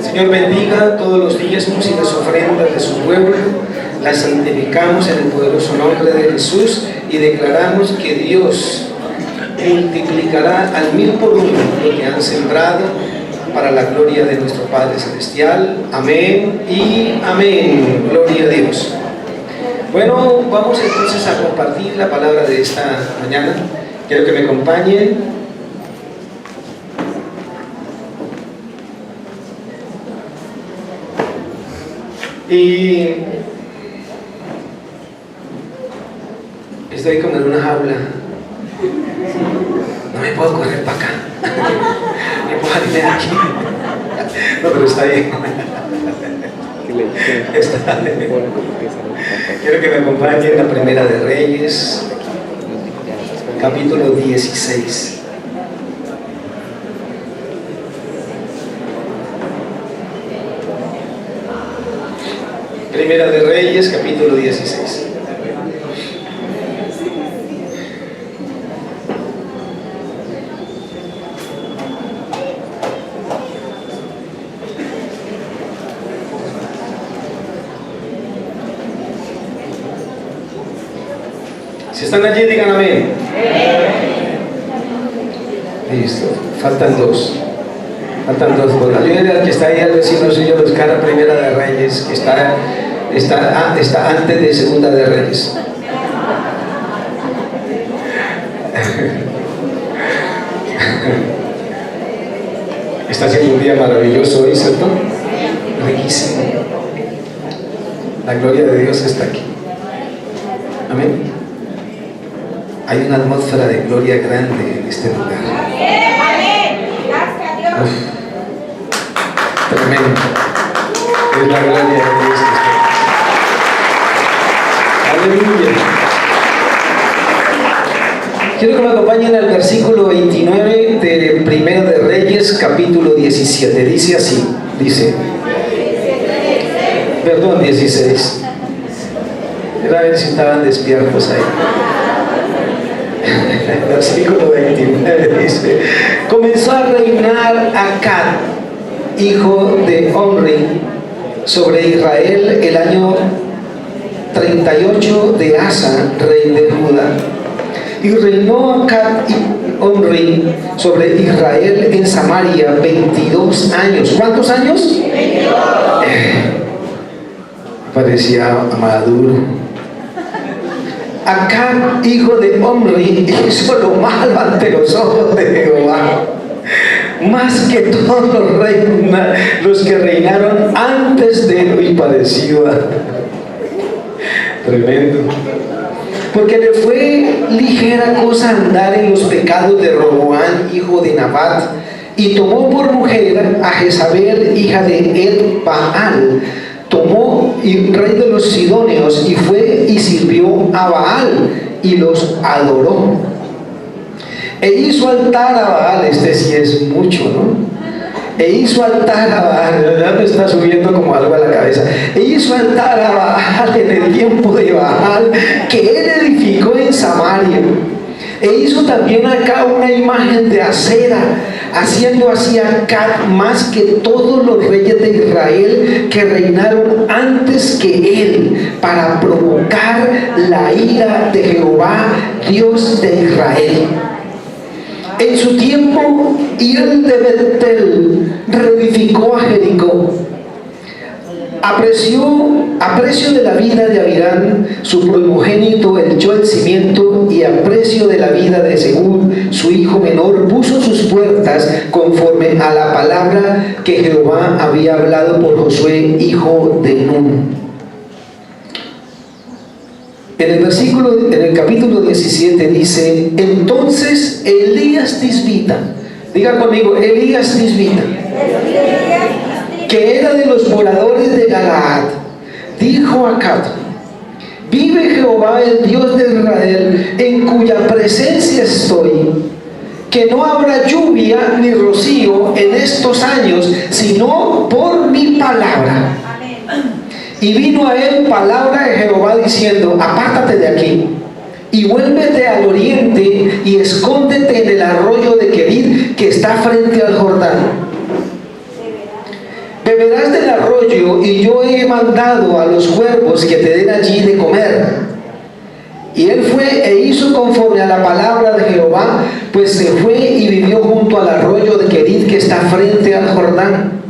Señor, bendiga todos los diezmos y las ofrendas de su pueblo. Las santificamos en el poderoso nombre de Jesús y declaramos que Dios multiplicará al 1000 por 1 lo que han sembrado para la gloria de nuestro Padre Celestial. Amén y amén. Gloria a Dios. Bueno, vamos entonces a compartir la palabra de esta mañana. Quiero que me acompañen. Y estoy como en una jaula. No me puedo correr para acá. Me puedo salir de aquí. No, pero está bien. Está bien. Quiero que me acompañen a Primera de Reyes, capítulo 16. Primera de Reyes, capítulo 16. Si están allí, digan amén. Listo, faltan dos. Ayúdenle al que está ahí, al vecino suyo, buscar a Primera de Reyes, que está antes de Segunda de Reyes. Está haciendo un día maravilloso hoy, ¿cierto? Riquísimo. La gloria de Dios está aquí. Amén. Hay una atmósfera de gloria grande en este lugar. Uf, tremendo. Es la gloria de Dios que está. Aleluya. Quiero que me acompañen al versículo 29 de Primera de Reyes, capítulo 17. Dice así, perdón, 16. Era ver si estaban despiertos ahí. El versículo 29 dice: comenzó a reinar Acab, hijo de Omri, sobre Israel el año 38 de Asa, rey de Judá. Y reinó Acab y Omri sobre Israel en Samaria 22 años. ¿Cuántos años? 22. Parecía maduro. Acab, hijo de Omri, hizo lo malo ante los ojos de Jehová, más que todos los que reinaron antes de él, y parecido a... Tremendo. Porque le fue ligera cosa andar en los pecados de Roboam, hijo de Nabat, y tomó por mujer a Jezabel, hija de Ed-Baal. Tomó el rey de los Sidonios y fue y sirvió a Baal y los adoró. E hizo altar a Baal. Este sí es mucho, ¿no? E hizo altar a Baal. Ya me está subiendo como algo a la cabeza. E hizo altar a Baal en el tiempo de Baal que él edificó en Samaria. E hizo también acá una imagen de acera, haciendo así Acab más que todos los reyes de Israel que reinaron antes que él, para provocar la ira de Jehová, Dios de Israel. En su tiempo, Hiel de Betel reedificó a Jericó. A precio de la vida de Abirán, su primogénito, echó el cimiento, y a precio de la vida de Según, su hijo menor, puso sus puertas conforme a la palabra que Jehová había hablado por Josué, hijo de Nun. En el capítulo 17 dice: entonces Elías Tisbita, diga conmigo, Elías Tisbita, que era de los moradores de Galaad, dijo a Acab: vive Jehová, el Dios de Israel, en cuya presencia estoy, que no habrá lluvia ni rocío en estos años, sino por mi palabra. Y vino a él palabra de Jehová diciendo: apártate de aquí y vuélvete al oriente y escóndete en el arroyo de Querit, que está frente al Jordán. beberás del arroyo, y yo he mandado a los cuervos que te den allí de comer. Y él fue e hizo conforme a la palabra de Jehová, pues se fue y vivió junto al arroyo de Querit, que está frente al Jordán.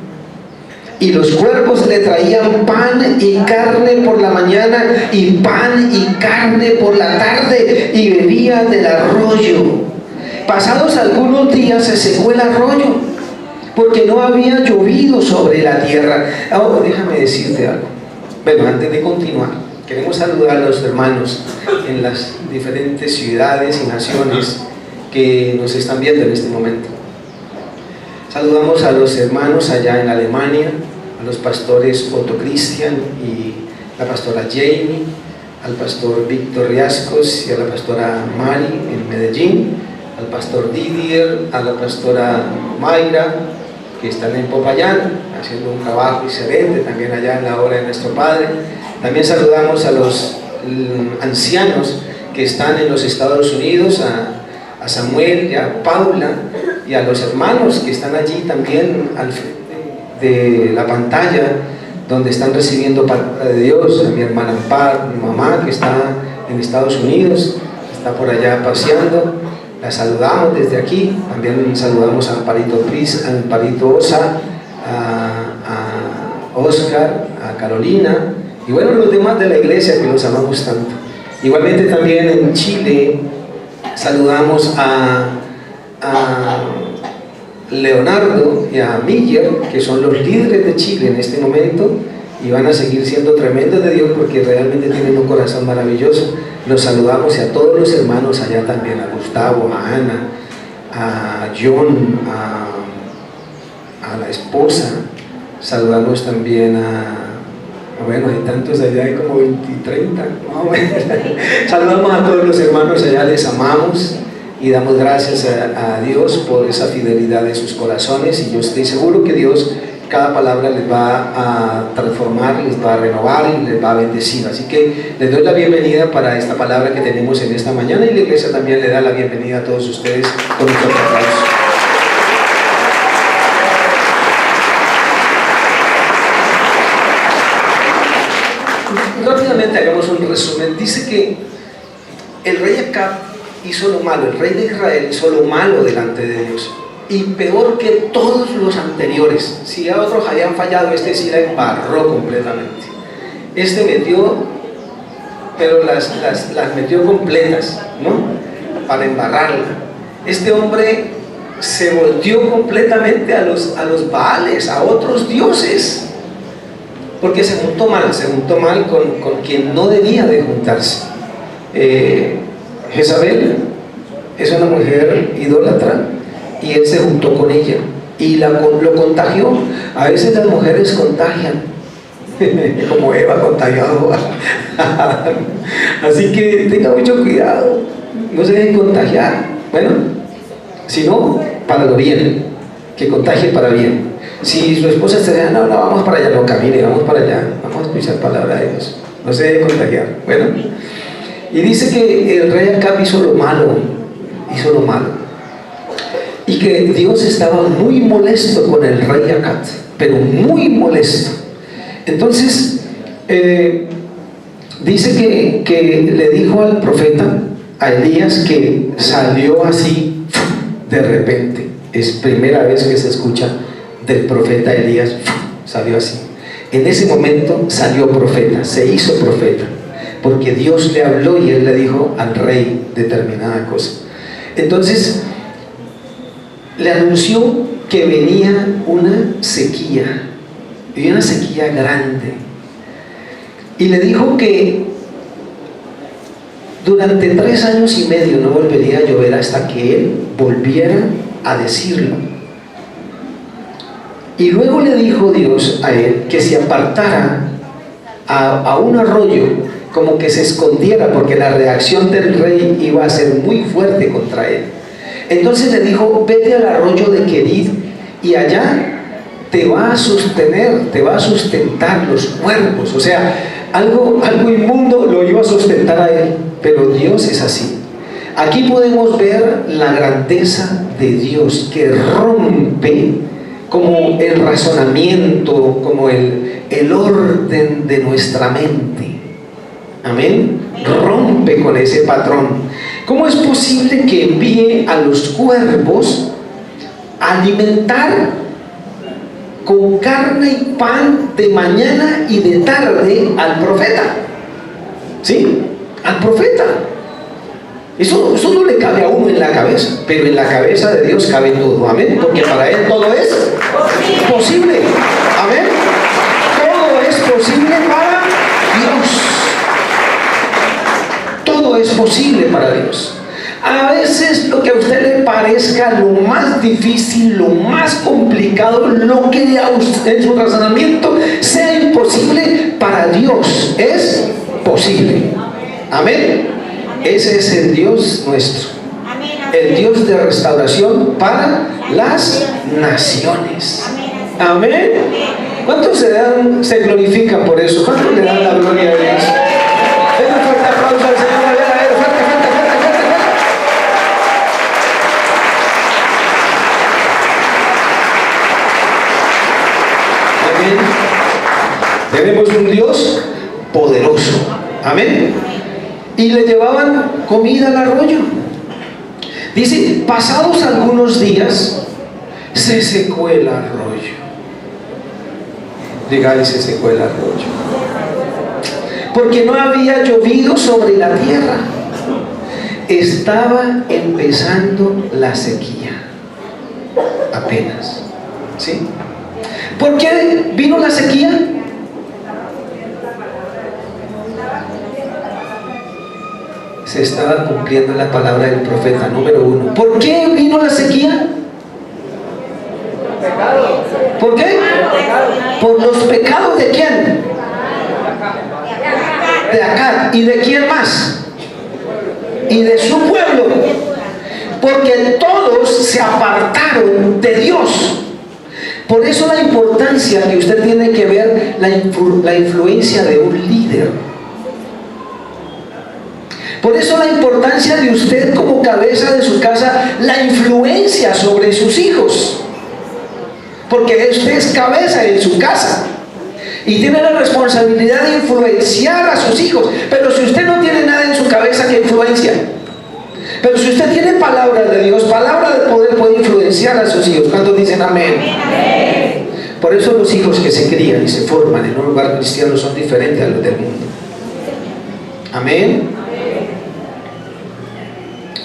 Y los cuervos le traían pan y carne por la mañana, y pan y carne por la tarde, y bebía del arroyo. Pasados algunos días se secó el arroyo, porque no había llovido sobre la tierra. Ahora, déjame decirte algo. Bueno, antes de continuar, queremos saludar a los hermanos en las diferentes ciudades y naciones que nos están viendo en este momento. Saludamos a los hermanos allá en Alemania, a los pastores Otto Cristian y la pastora Jamie, al pastor Víctor Riascos y a la pastora Mari en Medellín, al pastor Didier, a la pastora Mayra, que están en Popayán haciendo un trabajo excelente también allá en la obra de nuestro Padre. También saludamos a los ancianos que están en los Estados Unidos, a Samuel y a Paula, y a los hermanos que están allí también al frente de la pantalla, donde están recibiendo palabra de Dios. A mi hermana Ampar, mi mamá, que está en Estados Unidos, está por allá paseando, la saludamos desde aquí. También saludamos a Amparito Pris, a Amparito Osa, a Oscar, a Carolina, y bueno, los demás de la iglesia que los amamos tanto. Igualmente también en Chile saludamos a Leonardo y a Miller, que son los líderes de Chile en este momento, y van a seguir siendo tremendos de Dios porque realmente tienen un corazón maravilloso. Los saludamos, y a todos los hermanos allá también, a Gustavo, a Ana, a John, a la esposa. Saludamos también bueno, hay tantos allá, hay como 20, 30, saludamos a todos los hermanos allá, les amamos y damos gracias a Dios por esa fidelidad de sus corazones, y yo estoy seguro que Dios cada palabra les va a transformar, les va a renovar y les va a bendecir. Así que les doy la bienvenida para esta palabra que tenemos en esta mañana, y la iglesia también le da la bienvenida a todos ustedes con un fuerte aplauso. Rápidamente hagamos un resumen. Dice que el rey Acab hizo lo malo, el rey de Israel hizo lo malo delante de Dios, y peor que todos los anteriores. Si a otros habían fallado, este sí la embarró completamente. Este metió, pero las metió completas, ¿no? Para embarrarla. Este hombre se volteó completamente a los Baales, a otros dioses, porque se juntó mal con quien no debía de juntarse. Jezabel es una mujer idólatra, y él se juntó con ella y lo contagió. A veces las mujeres contagian, como Eva contagió a Adán. Así que tenga mucho cuidado, no se dejen contagiar. Bueno, si no, para lo bien, que contagie para bien. Si su esposa te dice, no, vamos para allá, no camine, vamos para allá, vamos a escuchar palabra de Dios, no se deje contagiar. Bueno, y dice que el rey Acab hizo lo malo, y que Dios estaba muy molesto con el rey Acab, pero muy molesto. Entonces dice que le dijo al profeta, a Elías, que salió así de repente. Es primera vez que se escucha del profeta Elías, salió así. En ese momento salió profeta, se hizo profeta, porque Dios le habló y él le dijo al rey determinada cosa. Entonces le anunció que venía una sequía, y una sequía grande, y le dijo que durante 3 años y medio no volvería a llover hasta que él volviera a decirlo. Y luego le dijo Dios a él que se apartara a un arroyo, como que se escondiera, porque la reacción del rey iba a ser muy fuerte contra él. Entonces le dijo, vete al arroyo de Querit, y allá te va a sustentar los cuervos. O sea, algo inmundo lo iba a sustentar a él, pero Dios es así. Aquí podemos ver la grandeza de Dios, que rompe como el razonamiento, como el orden de nuestra mente. Amén. Rompe con ese patrón. ¿Cómo es posible que envíe a los cuervos a alimentar con carne y pan de mañana y de tarde al profeta? ¿Sí? Al profeta. Eso no le cabe a uno en la cabeza, pero en la cabeza de Dios cabe todo. Amén. Porque para Él todo es posible. Amén. Todo es posible para Dios. Todo es posible para Dios. A veces lo que a usted le parezca lo más difícil, lo más complicado, lo que a usted en su razonamiento sea imposible, para Dios es posible. Amén. Ese es el Dios nuestro, el Dios de restauración para las naciones. Amén. ¿Cuántos se glorifican por eso? ¿Cuántos le dan la gloria a Dios? Den un fuerte aplauso al Señor. A ver, fuerte. Amén. Tenemos un Dios poderoso. Amén. Y le llevaban comida al arroyo. Dice, pasados algunos días, se secó el arroyo. Diga, y se secó el arroyo. Porque no había llovido sobre la tierra. Estaba empezando la sequía. Apenas. ¿Sí? ¿Por qué vino la sequía? Se estaba cumpliendo la palabra del profeta número 1. ¿Por qué vino la sequía? ¿Por qué? Por los pecados de quién? De Acab. ¿Y de quién más? Y de su pueblo. Porque todos se apartaron de Dios. Por eso la importancia que usted tiene que ver la influencia de un líder. Por eso la importancia de usted como cabeza de su casa, la influencia sobre sus hijos. Porque usted es cabeza en su casa y tiene la responsabilidad de influenciar a sus hijos. Pero si usted no tiene nada en su cabeza, ¿qué influencia? Pero si usted tiene palabra de Dios, palabra de poder, puede influenciar a sus hijos. ¿Cuántos dicen amén? Amén. Por eso los hijos que se crían y se forman en un lugar cristiano son diferentes a los del mundo. Amén.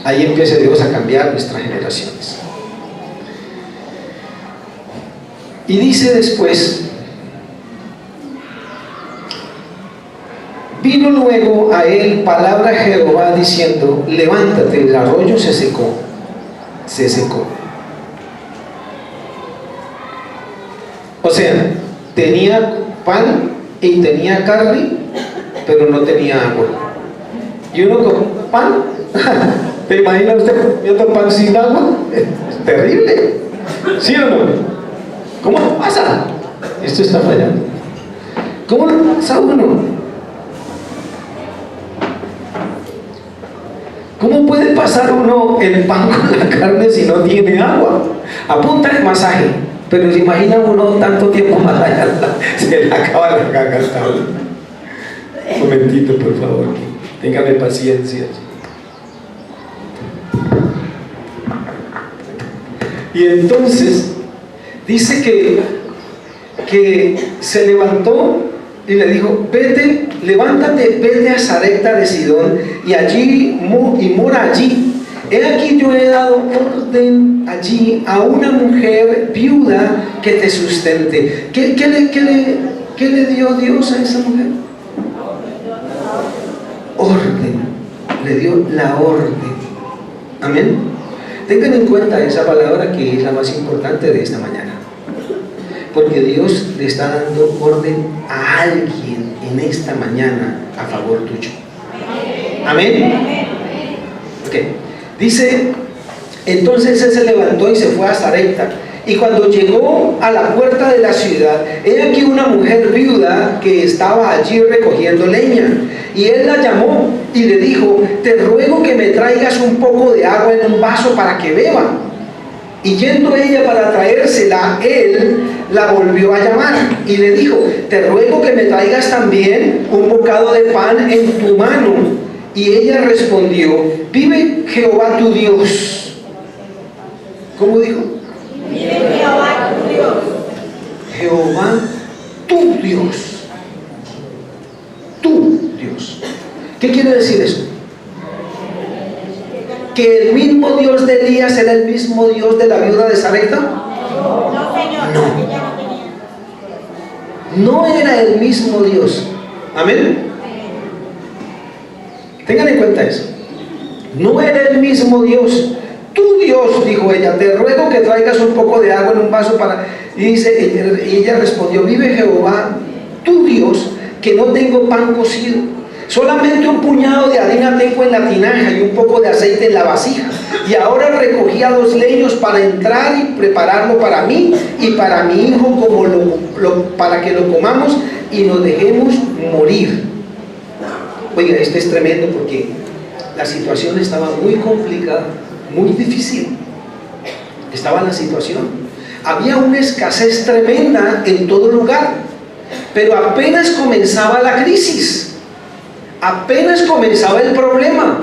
Ahí empieza Dios a cambiar nuestras generaciones. Y dice después, vino luego a él palabra de Jehová diciendo, levántate, el arroyo se secó. O sea, tenía pan y tenía carne, pero no tenía agua. Y uno con pan, ¿te imagina usted comiendo pan sin agua? Es terrible, ¿sí o no? ¿Cómo pasa? Esto está fallando. ¿Cómo lo pasa uno? ¿Cómo puede pasar uno el pan con la carne si no tiene agua? A punta de masaje. Pero se imagina uno tanto tiempo más allá, se le acaba la garganta. Un momentito, por favor. Téngame paciencia. Y entonces dice que se levantó y le dijo, vete, levántate, vete a Sarepta de Sidón y mora allí. He aquí yo he dado orden allí a una mujer viuda que te sustente. ¿Qué le dio Dios a esa mujer? Orden. Le dio la orden. Amén. Tengan en cuenta esa palabra que es la más importante de esta mañana. Porque Dios le está dando orden a alguien en esta mañana a favor tuyo. Amén. Ok. Dice, entonces él se levantó y se fue a Sarepta. Y cuando llegó a la puerta de la ciudad, he aquí una mujer viuda que estaba allí recogiendo leña. Y él la llamó y le dijo, te ruego que me traigas un poco de agua en un vaso para que beba. Y yendo ella para traérsela, él la volvió a llamar y le dijo: te ruego que me traigas también un bocado de pan en tu mano. Y ella respondió: vive Jehová tu Dios. ¿Cómo dijo? Vive Jehová tu Dios. Jehová tu Dios. Tu Dios. ¿Qué quiere decir eso? ¿Que el mismo Dios de Elías era el mismo Dios de la viuda de Sarepta? No, Señor. No era el mismo Dios. Amén. Tengan en cuenta eso. No era el mismo Dios. Tu Dios, dijo ella, te ruego que traigas un poco de agua en un vaso para... Y ella respondió: vive Jehová tu Dios, que no tengo pan cocido. Solamente un puñado de harina tengo en la tinaja y un poco de aceite en la vasija. Y ahora recogía 2 leños para entrar y prepararlo para mí y para mi hijo, como para que lo comamos y nos dejemos morir. Oiga, esto es tremendo porque la situación estaba muy complicada, muy difícil. Estaba la situación. Había una escasez tremenda en todo lugar, pero apenas comenzaba la crisis. Apenas comenzaba el problema.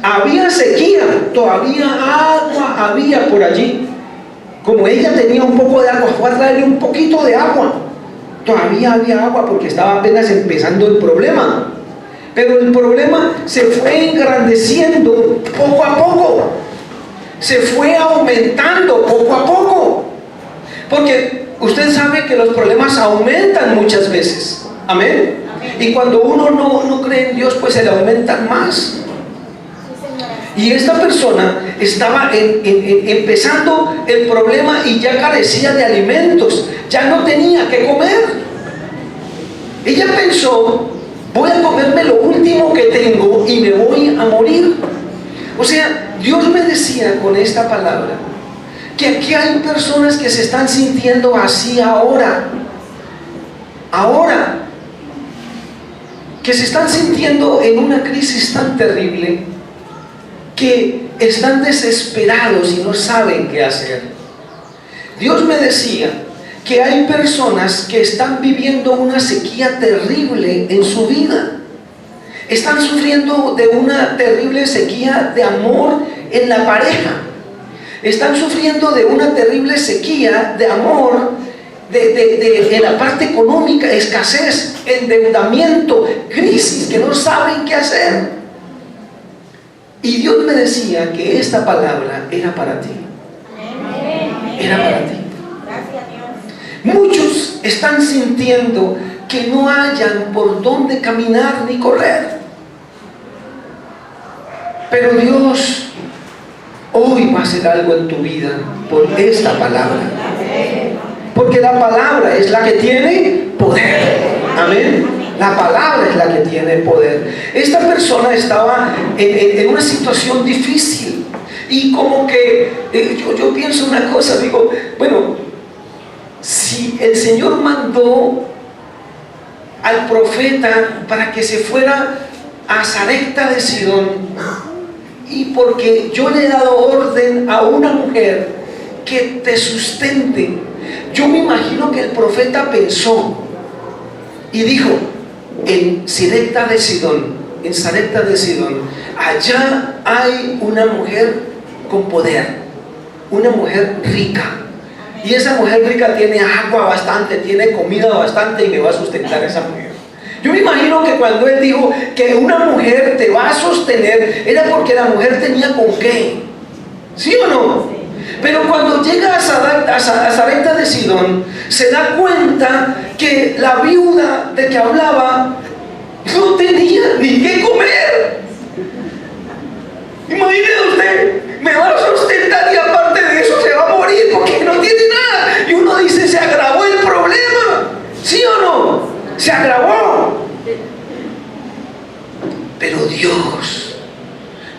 Había sequía, todavía agua había por allí. Como ella tenía un poco de agua, fue a traerle un poquito de agua. Todavía había agua porque estaba apenas empezando el problema. Pero el problema se fue engrandeciendo poco a poco. Se fue aumentando poco a poco. Porque usted sabe que los problemas aumentan muchas veces. Amén. Y cuando uno no cree en Dios, pues se le aumentan más. Y esta persona estaba empezando el problema y ya carecía de alimentos, ya no tenía que comer. Ella pensó: voy a comerme lo último que tengo y me voy a morir. O sea, Dios me decía con esta palabra que aquí hay personas que se están sintiendo así ahora, que se están sintiendo en una crisis tan terrible, que están desesperados y no saben qué hacer. Dios me decía que hay personas que están viviendo una sequía terrible en su vida. Están sufriendo de una terrible sequía de amor en la pareja. Están sufriendo de una terrible sequía de amor en la parte económica, escasez, endeudamiento, crisis, que no saben qué hacer. Y Dios me decía que esta palabra era para ti. Era para ti. Muchos están sintiendo que no hayan por dónde caminar ni correr. Pero Dios hoy va a hacer algo en tu vida por esta palabra. Porque la palabra es la que tiene poder. Amén. La palabra es la que tiene poder. Esta persona estaba en una situación difícil. Y como que yo pienso una cosa, digo, bueno, si el Señor mandó al profeta para que se fuera a Sarepta de Sidón, y porque yo le he dado orden a una mujer que te sustente, yo me imagino que el profeta pensó y dijo: en Sarepta de Sidón, allá hay una mujer con poder, una mujer rica, y esa mujer rica tiene agua bastante, tiene comida bastante y me va a sustentar esa mujer. Yo me imagino que cuando él dijo que una mujer te va a sostener, era porque la mujer tenía con qué. ¿Sí o no? Pero cuando llega a Sarepta de Sidón, se da cuenta que la viuda de que hablaba no tenía ni qué comer. Imagínese usted, me va a sustentar y aparte de eso se va a morir porque no tiene nada. Y uno dice: se agravó el problema. ¿Sí o no? Se agravó. Pero Dios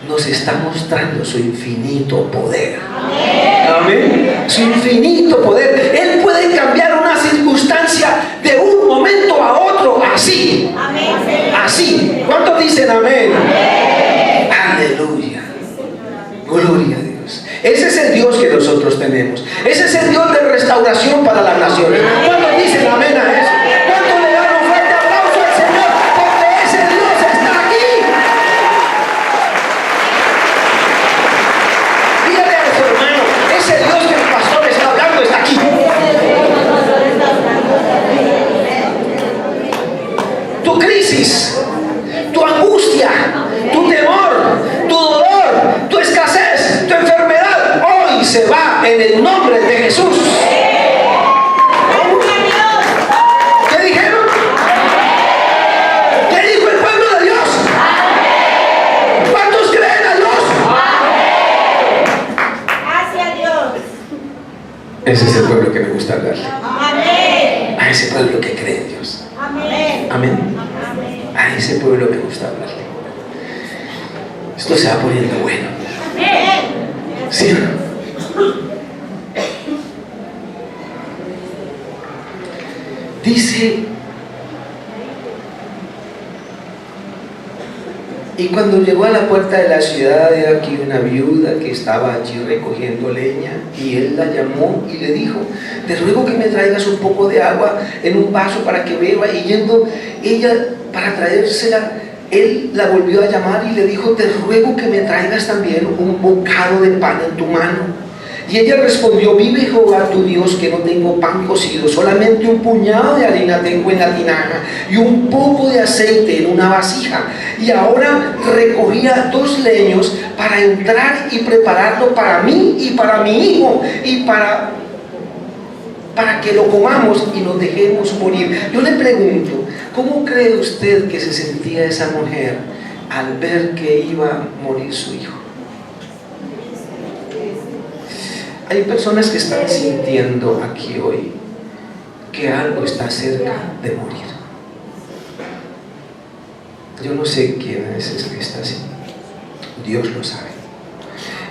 nos está mostrando su infinito poder. Amén. Su infinito poder. Él puede cambiar una circunstancia de un momento a otro así. Así. ¿Cuántos dicen amén? Aleluya. Gloria a Dios. Ese es el Dios que nosotros nosotros tenemos. Ese es el Dios de restauración para las naciones. ¿Cuántos dicen amén a eso? ¿Cuántos le dan un fuerte aplauso al Señor? Porque ese Dios está aquí. Dígale a su hermano, ese Dios que el pastor está hablando está aquí. Tu crisis, tu angustia, tu temor, tu dolor, tu escasez, tu enfermedad, hoy se va en el nombre de Jesús. ¿Qué dijeron? ¿Qué dijo el pueblo de Dios? ¿Cuántos creen a Dios? Hacia Dios. Ese es el pueblo que me gusta hablarle. Amén. A ese pueblo que cree en Dios. Amén. Amén. A ese pueblo me gusta hablarle. Esto se va poniendo bueno. ¿Sí o no? Dice, y cuando llegó a la puerta de la ciudad, he aquí una viuda que estaba allí recogiendo leña, y él la llamó y le dijo, te ruego que me traigas un poco de agua en un vaso para que beba. Y yendo ella para traérsela, él la volvió a llamar y le dijo, te ruego que me traigas también un bocado de pan en tu mano. Y ella respondió, vive Jehová tu Dios que no tengo pan cocido, solamente un puñado de harina tengo en la tinaja y un poco de aceite en una vasija. Y ahora recogía 2 leños para entrar y prepararlo para mí y para mi hijo y para que lo comamos y nos dejemos morir. Yo le pregunto, ¿cómo cree usted que se sentía esa mujer al ver que iba a morir su hijo? Hay personas que están sintiendo aquí hoy que algo está cerca de morir. Yo no sé quién es el que está así. Dios lo sabe.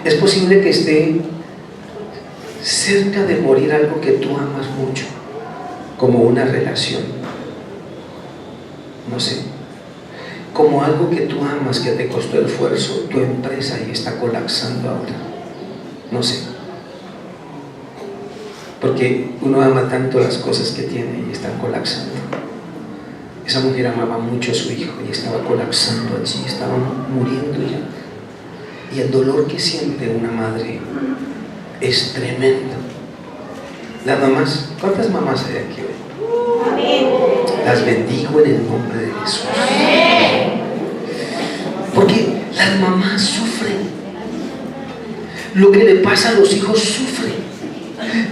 Es posible que esté cerca de morir algo que tú amas mucho, como una relación. No sé. Como algo que tú amas, que te costó esfuerzo, tu empresa y está colapsando ahora. No sé. Porque uno ama tanto las cosas que tiene y están colapsando. Esa mujer amaba mucho a su hijo y estaba colapsando allí, estaba muriendo ya. Y el dolor que siente una madre es tremendo. Las mamás, ¿cuántas mamás hay aquí hoy? Amén. Las bendigo en el nombre de Jesús. Porque las mamás sufren. Lo que le pasa a los hijos sufren.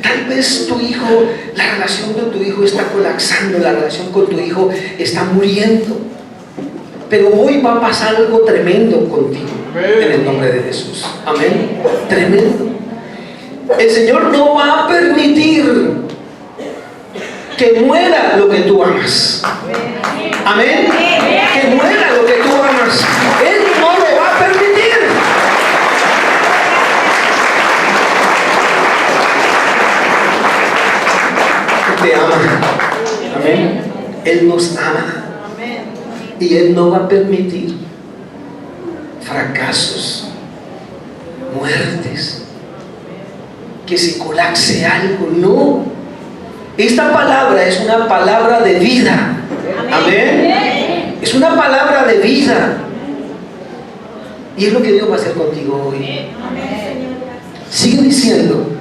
Tal vez tu hijo, la relación con tu hijo está colapsando, la relación con tu hijo está muriendo. Pero hoy va a pasar algo tremendo contigo, en el nombre de Jesús. Amén. Tremendo. El Señor no va a permitir que muera lo que tú amas. Amén. Que muera lo que tú amas. Él no lo va a permitir. Te ama. Amén. Él nos ama. Y Él no va a permitir fracasos, muertes, que se colapse algo. No. Esta palabra es una palabra de vida. Amén. Es una palabra de vida. Y es lo que Dios va a hacer contigo hoy. Sigue diciendo.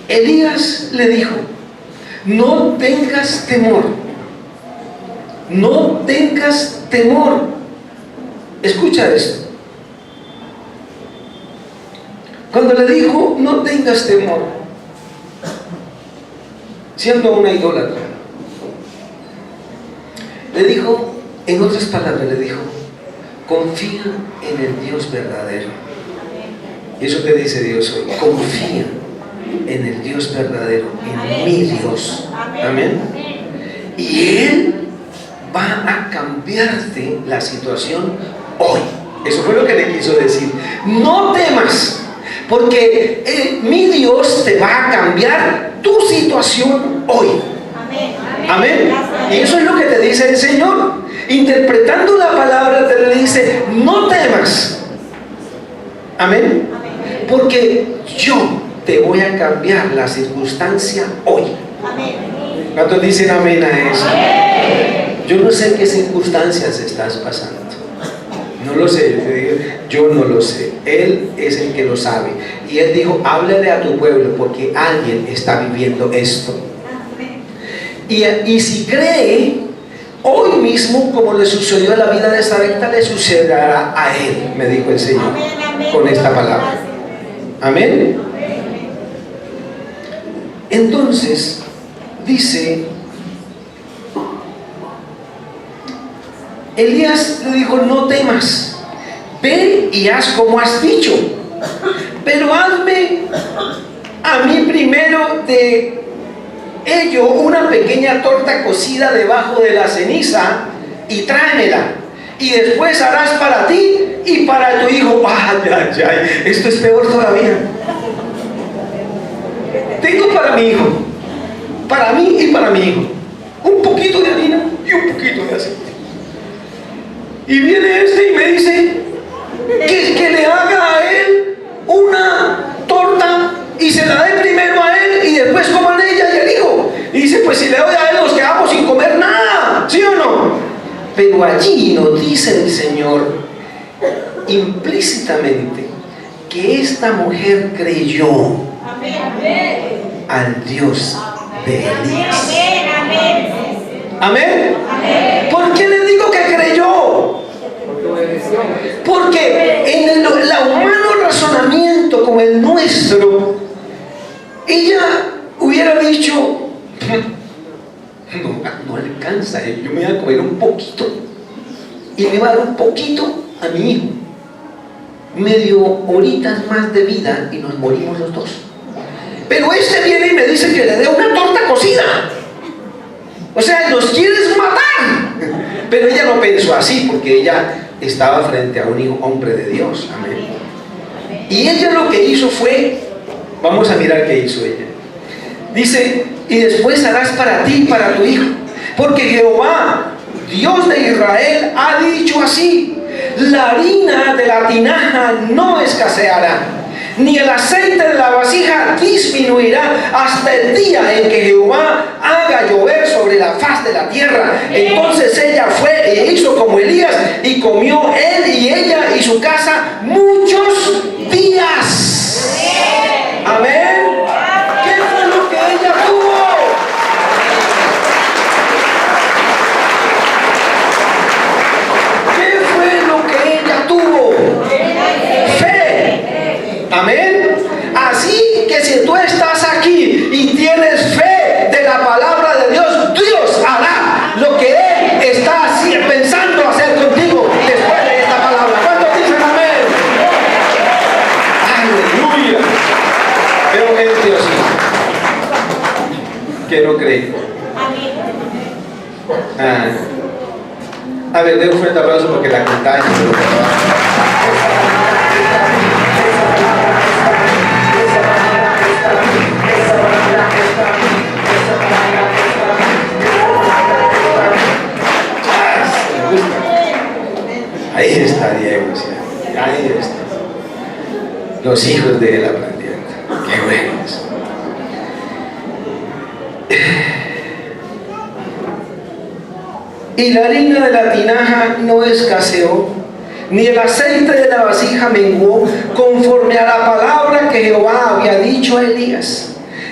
Elías le dijo, no tengas temor, no tengas temor. Escucha esto. Cuando le dijo, no tengas temor, siendo una idólatra, le dijo, en otras palabras le dijo, confía en el Dios verdadero. Y eso que dice Dios hoy, confía en el Dios verdadero, en mi Dios. Amén. Y Él va a cambiarte la situación hoy. Eso fue lo que le quiso decir. No temas, porque mi Dios te va a cambiar tu situación hoy. Amén. Y eso es lo que te dice el Señor. Interpretando la palabra, te le dice, no temas. Amén. porque yo te voy a cambiar la circunstancia hoy. Amén. ¿Cuántos dicen amén a eso? Yo no sé qué circunstancias estás pasando. No lo sé, yo no lo sé. Él es el que lo sabe. Y Él dijo, háblale a tu pueblo porque alguien está viviendo esto. Y si cree, hoy mismo, como le sucedió en la vida de Sarepta, le sucederá a él, me dijo el Señor con esta palabra. Amén. Entonces, dice, Elías le dijo, no temas, ve y haz como has dicho, pero hazme a mí primero de ello una pequeña torta cocida debajo de la ceniza y tráemela, y después harás para ti y para tu hijo. Ay, ay, ay, esto es peor todavía. Tengo para mi hijo, para mí y para mi hijo, un poquito de harina y un poquito de aceite. Y viene este y me dice que le haga a él una torta y se la dé primero a él y después coman ella y el hijo. Y dice, pues si le doy a él nos quedamos sin comer nada, ¿sí o no? Pero allí nos dice el Señor implícitamente que esta mujer creyó al Dios de Elías. ¿Amén? ¿Por qué le digo que creyó? Porque en el humano razonamiento como el nuestro, ella hubiera dicho, no alcanza, yo me voy a comer un poquito y me va a dar un poquito a mi hijo, medio horitas más de vida y nos morimos los dos. Pero este viene y me dice que le dé una torta cocida, o sea, nos quieres matar. Pero ella no pensó así, porque ella estaba frente a un hombre de Dios. Amén. Y ella lo que hizo fue, vamos a mirar qué hizo ella. Dice, y después harás para ti y para tu hijo, porque Jehová, Dios de Israel, ha dicho así: la harina de la tinaja no escaseará, ni el aceite de la vasija disminuirá hasta el día en que Jehová haga llover sobre la faz de la tierra. Entonces ella fue e hizo como Elías, y comió él y ella y su casa muchos días. Amén. ¿Qué fue lo que ella tuvo? ¿Qué fue lo que ella tuvo? Fe. Amén. Así que si tú estás aquí y tienes fe de la palabra de Dios, Dios hará lo que Él está pensando hacer contigo después de esta palabra. ¿Cuántos dicen amén? Aleluya. Veo gente así que no cree. A ver, den un fuerte aplauso porque la contagia. Ahí está Diego, ¿sí? Ahí está. Los hijos de la plantienda. Qué buenos. Y la harina de la tinaja no escaseó, ni el aceite de la vasija menguó, conforme a la palabra que Jehová había dicho a Elías.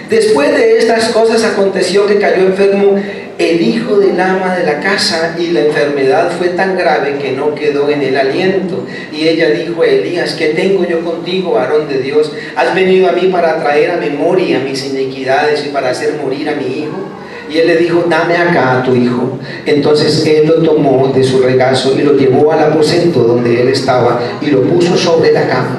Después de estas cosas aconteció que cayó enfermo el hijo del ama de la casa, y la enfermedad fue tan grave que no quedó en el aliento. Y ella dijo a Elías: ¿qué tengo yo contigo, varón de Dios? ¿Has venido a mí para traer a memoria mis iniquidades y para hacer morir a mi hijo? Y él le dijo: dame acá a tu hijo. Entonces él lo tomó de su regazo y lo llevó al aposento donde él estaba y lo puso sobre la cama.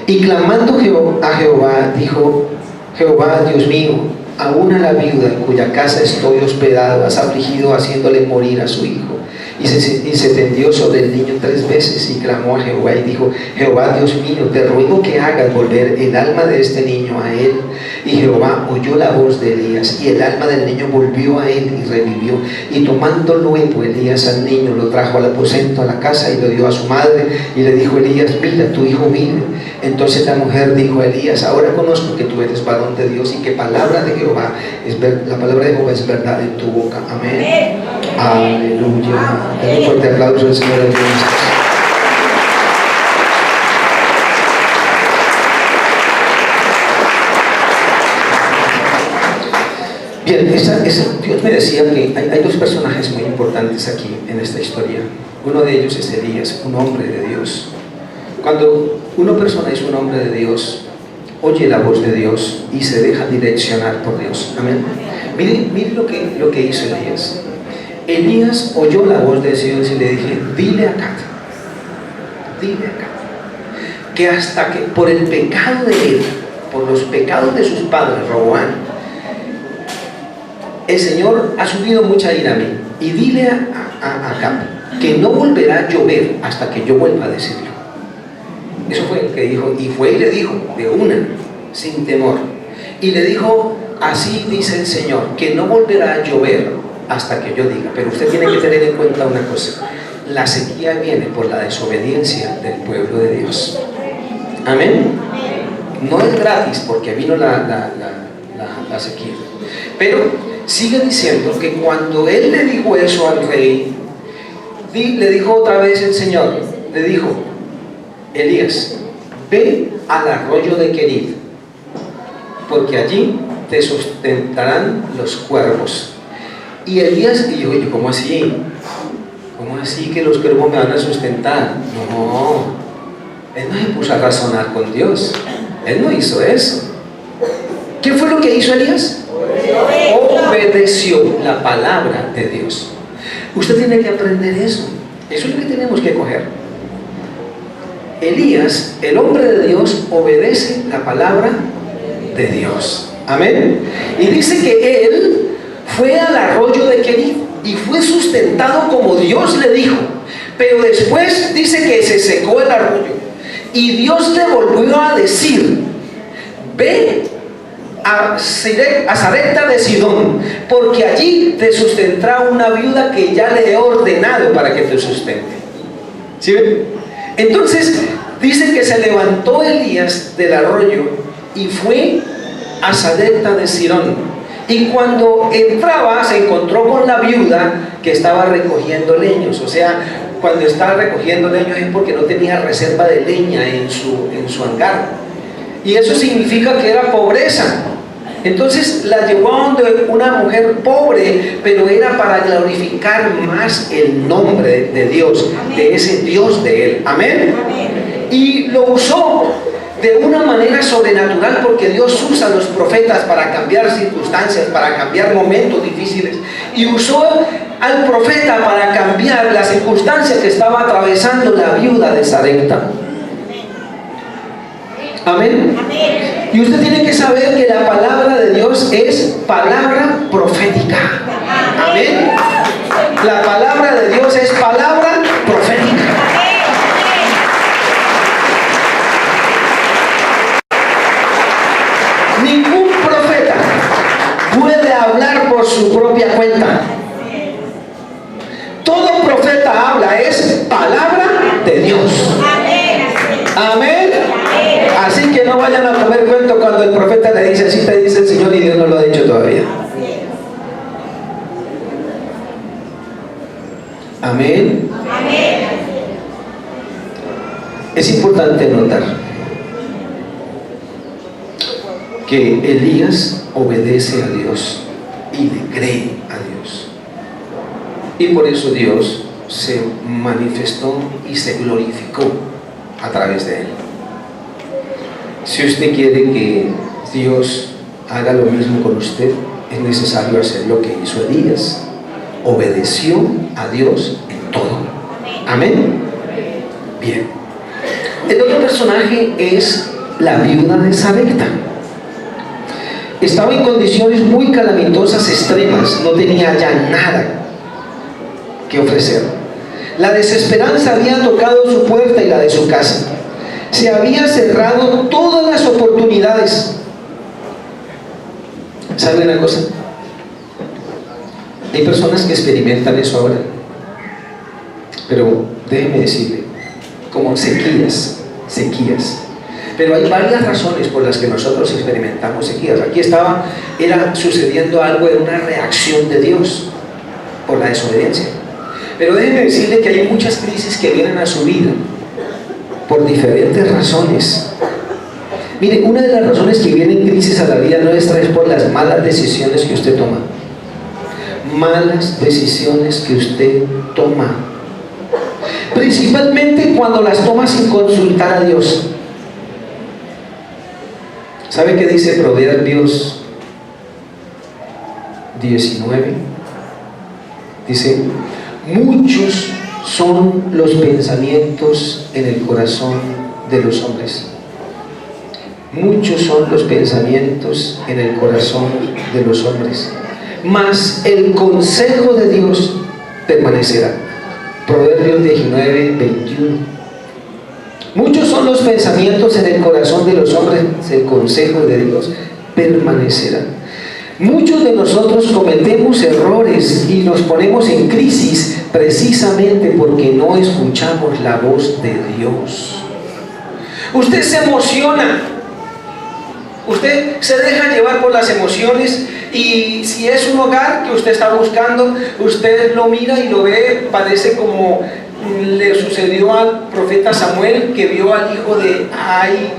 Y clamando a Jehová, dijo: Jehová, Dios mío, aún a la viuda en cuya casa estoy hospedado has afligido haciéndole morir a su hijo. y se tendió sobre el niño 3 veces y clamó a Jehová y dijo: Jehová Dios mío, te ruego que hagas volver el alma de este niño a él. Y Jehová oyó la voz de Elías, y el alma del niño volvió a él y revivió. Y tomando luego Elías al niño, lo trajo al aposento, a la casa, y lo dio a su madre. Y le dijo Elías: mira, tu hijo vive. Entonces la mujer dijo a Elías: ahora conozco que tú eres varón de Dios, y que palabra de Jehová la palabra de Jehová es verdad en tu boca. Amén. Aleluya. Den un fuerte aplauso al Señor de Dios. Bien, Dios me decía que hay 2 personajes muy importantes aquí en esta historia. Uno de ellos es Elías, un hombre de Dios. Cuando una persona es un hombre de Dios, oye la voz de Dios y se deja direccionar por Dios. Amén. Mire lo que hizo Elías. Elías oyó la voz de Dios y le dije: dile acá, que hasta que por el pecado de él, por los pecados de sus padres, Roboán, el Señor ha subido mucha ira a mí. Y dile a Acab que no volverá a llover hasta que yo vuelva a decirlo. Eso fue lo que dijo. Y fue y le dijo de una, sin temor. Y le dijo: así dice el Señor, que no volverá a llover hasta que yo diga. Pero usted tiene que tener en cuenta una cosa: la sequía viene por la desobediencia del pueblo de Dios. Amén. No es gratis, porque vino la sequía. Pero sigue diciendo que cuando él le dijo eso al rey, le dijo otra vez el Señor, le dijo: Elías, ve al arroyo de Querid, porque allí te sustentarán los cuervos. Y Elías dijo: oye, ¿cómo así? ¿Cómo así que los cuervos me van a sustentar? No, él no se puso a razonar con Dios, él no hizo eso. ¿Qué fue lo que hizo Elías? Obedeció la palabra de Dios. Usted tiene que aprender eso. Eso es lo que tenemos que coger. Elías, el hombre de Dios, obedece la palabra de Dios. Amén. Y dice que él fue al arroyo de Querid y fue sustentado como Dios le dijo. Pero después dice que se secó el arroyo y Dios le volvió a decir: ve a Sarepta de Sidón, porque allí te sustentará una viuda que ya le he ordenado para que te sustente. ¿Sí ven? Entonces dice que se levantó Elías del arroyo y fue a Sarepta de Sidón. Y cuando entraba se encontró con la viuda que estaba recogiendo leños. O sea, cuando estaba recogiendo leños es porque no tenía reserva de leña en su hangar. Y eso significa que era pobreza. Entonces la llevó a donde una mujer pobre, pero era para glorificar más el nombre de Dios, de ese Dios de él. Amén. Y lo usó de una manera sobrenatural, porque Dios usa a los profetas para cambiar circunstancias, para cambiar momentos difíciles. Y usó al profeta para cambiar las circunstancias que estaba atravesando la viuda de Sarepta. Amén. Y usted tiene que saber que la palabra de Dios es palabra profética. Amén. La palabra de Dios es palabra profética. Ningún profeta puede hablar por su propia cuenta. Todo profeta habla es palabra de Dios. Amén. Así que no vayan a comer cuento cuando el profeta le dice: así te dice el Señor, y Dios no lo ha dicho todavía. Amén. Es importante notar que Elías obedece a Dios y le cree a Dios, y por eso Dios se manifestó y se glorificó a través de él. Si usted quiere que Dios haga lo mismo con usted, es necesario hacer lo que hizo Elías. Obedeció a Dios en todo. Amén. Bien. El otro personaje es la viuda de Sarepta. Estaba en condiciones muy calamitosas, extremas. No tenía ya nada que ofrecer. La desesperanza había tocado su puerta y la de su casa. Se había cerrado todas las oportunidades. ¿Sabe una cosa? Hay personas que experimentan eso ahora. Pero déjeme decirle, como sequías. Pero hay varias razones por las que nosotros experimentamos sequías. Aquí era sucediendo algo en una reacción de Dios por la desobediencia. Pero déjeme decirle que hay muchas crisis que vienen a su vida por diferentes razones. Mire, una de las razones que vienen crisis a la vida nuestra es por las malas decisiones que usted toma. Malas decisiones que usted toma. Principalmente cuando las toma sin consultar a Dios. ¿Sabe qué dice Proverbios 19? Dice: muchos son los pensamientos en el corazón de los hombres. Muchos son los pensamientos en el corazón de los hombres, mas el consejo de Dios permanecerá. Proverbios 19, 21. Muchos son los pensamientos en el corazón de los hombres, el consejo de Dios permanecerá. Muchos de nosotros cometemos errores y nos ponemos en crisis precisamente porque no escuchamos la voz de Dios. Usted se emociona, usted se deja llevar por las emociones, y si es un hogar que usted está buscando, usted lo mira y lo ve, parece como le sucedió al profeta Samuel, que vio al hijo de Ai,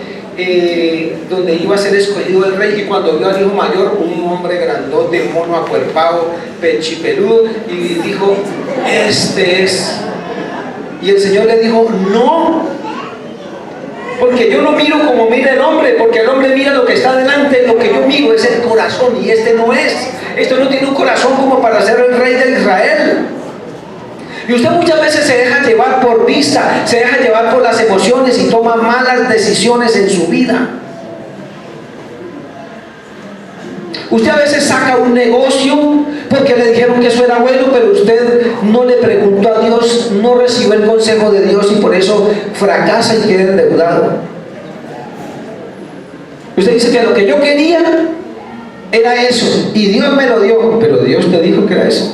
donde iba a ser escogido el rey, y cuando vio al hijo mayor, un hombre grandote, mono, acuerpado, pechipeludo, y dijo: este es. Y el Señor le dijo: no, porque yo no miro como mira el hombre, porque el hombre mira lo que está delante, lo que yo miro es el corazón, y este no es. Esto no tiene un corazón como para ser el rey de Israel. Y usted muchas veces se deja llevar por vista, se deja llevar por las emociones y toma malas decisiones en su vida. Usted a veces saca un negocio porque le dijeron que eso era bueno, pero usted no le preguntó a Dios, no recibió el consejo de Dios, y por eso fracasa y queda endeudado. Usted dice que lo que yo quería era eso y Dios me lo dio, pero Dios te dijo que era eso.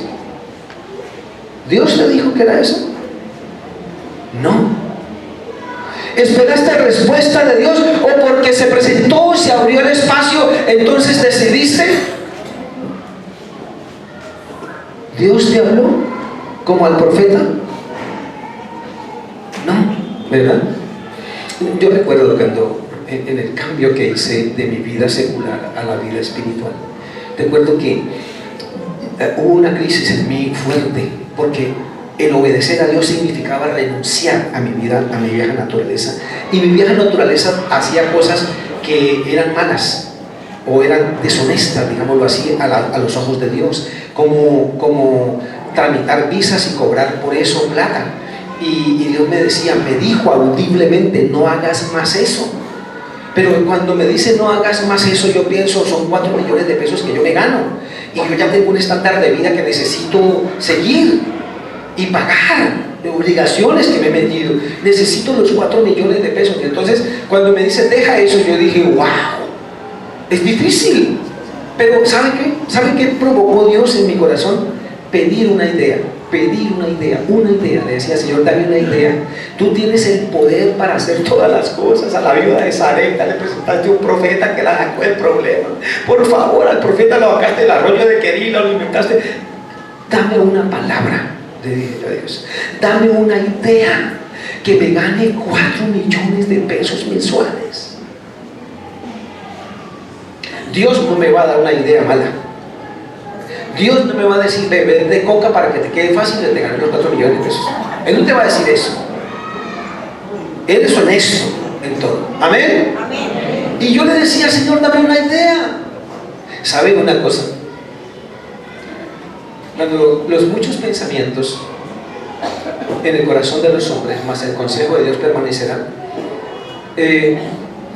¿Dios te dijo que era eso? No. ¿Esperaste respuesta de Dios, o porque se presentó, se abrió el espacio, entonces decidiste? ¿Dios te habló como al profeta? No, ¿verdad? Yo recuerdo cuando en el cambio que hice de mi vida secular a la vida espiritual, recuerdo que hubo una crisis en mí fuerte, porque el obedecer a Dios significaba renunciar a mi vida, a mi vieja naturaleza, y mi vieja naturaleza hacía cosas que eran malas o eran deshonestas, digámoslo así, a los ojos de Dios, como tramitar visas y cobrar por eso plata. Y Dios me decía, me dijo audiblemente: no hagas más eso. Pero cuando me dice no hagas más eso, yo pienso, son 4 millones de pesos que yo me gano, y yo ya tengo un estándar de vida que necesito seguir y pagar, de obligaciones que me he metido. Necesito los 4 millones de pesos. Y entonces cuando me dice deja eso, yo dije: wow, es difícil. Pero ¿sabe qué? ¿Sabe qué provocó Dios en mi corazón? Pedir una idea. Le decía: Señor, dame una idea. Tú tienes el poder para hacer todas las cosas. A la viuda de Sarepta le presentaste un profeta que la sacó del problema. Por favor, al profeta lo sacaste del arroyo de Querí, lo alimentaste. Dame una palabra, le dije yo a Dios. Dame una idea que me gane 4 millones de pesos mensuales. Dios no me va a dar una idea mala. Dios no me va a decir: beber de coca para que te quede fácil de ganar los 4 millones de pesos. Él no te va a decir eso. Él es honesto en todo. Amén. Amén. Y yo le decía: Señor, dame una idea. ¿Sabe una cosa? Cuando los muchos pensamientos en el corazón de los hombres, más el consejo de Dios permanecerá,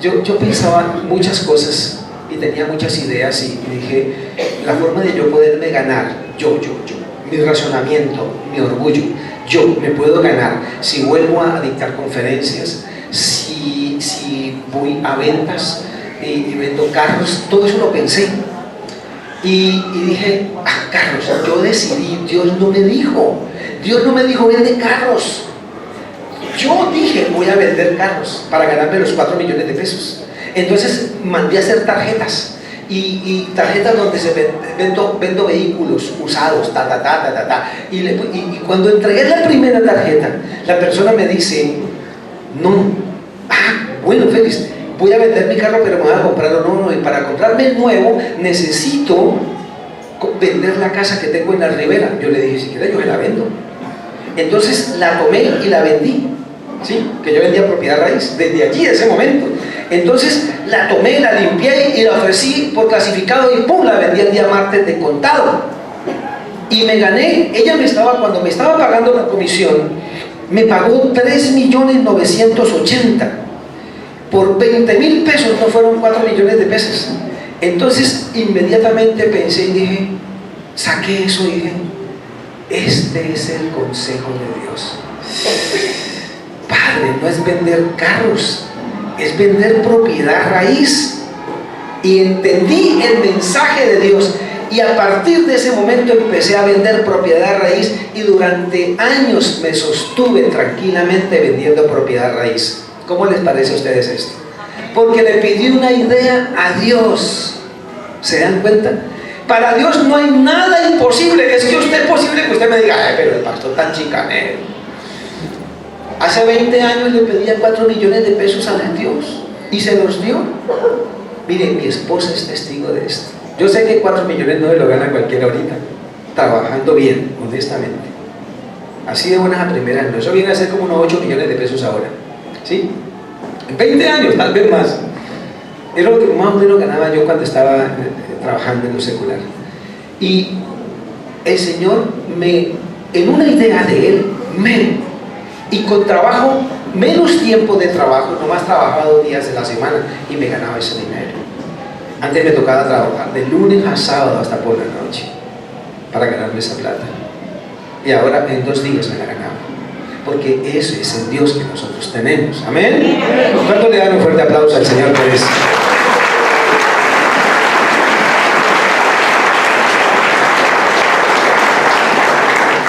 yo pensaba muchas cosas y tenía muchas ideas, y dije: la forma de yo poderme ganar, mi razonamiento, mi orgullo, yo me puedo ganar si vuelvo a dictar conferencias, si voy a ventas y vendo carros. Todo eso lo pensé y dije, carros, yo decidí, Dios no me dijo vende carros. Yo dije, voy a vender carros para ganarme los 4 millones de pesos. Entonces mandé a hacer tarjetas y tarjetas donde vendo vehículos usados, y cuando entregué la primera tarjeta, la persona me dice, bueno, Félix, voy a vender mi carro, pero me voy a comprarlo. No, y para comprarme el nuevo necesito vender la casa que tengo en la Ribera. Yo le dije, si quieres yo me la vendo. Entonces la tomé y la vendí, ¿sí? Que yo vendía propiedad raíz desde allí, de ese momento. Entonces la tomé, la limpié y la ofrecí por clasificado y ¡pum! La vendí el día martes de contado. Y me gané, cuando me estaba pagando la comisión, me pagó 3.980.000. Por 20.000 pesos, no fueron 4 millones de pesos. Entonces inmediatamente pensé y dije, saqué eso y dije, este es el consejo de Dios. Padre, no es vender carros, es vender propiedad raíz. Y entendí el mensaje de Dios, y a partir de ese momento empecé a vender propiedad raíz, y durante años me sostuve tranquilamente vendiendo propiedad raíz. ¿Cómo les parece a ustedes esto? Porque le pedí una idea a Dios. ¿Se dan cuenta? Para Dios no hay nada imposible. Es que usted es posible que usted me diga, pero el pastor tan chicanero. Hace 20 años le pedía 4 millones de pesos a Dios y se los dio. Mire, mi esposa es testigo de esto. Yo sé que 4 millones no se lo gana cualquiera ahorita, trabajando bien, honestamente. Así de buenas a primeras, no. Eso viene a ser como unos 8 millones de pesos ahora, ¿sí? En 20 años, tal vez más. Era lo que más o menos ganaba yo cuando estaba trabajando en lo secular. Y el Señor en una idea de Él, y con trabajo, menos tiempo de trabajo, nomás trabajaba 2 días de la semana y me ganaba ese dinero. Antes me tocaba trabajar de lunes a sábado hasta por la noche para ganarme esa plata. Y ahora en 2 días me la ganaba. Porque ese es el Dios que nosotros tenemos. ¿Amén? ¿Cuánto le dan un fuerte aplauso al Señor por eso?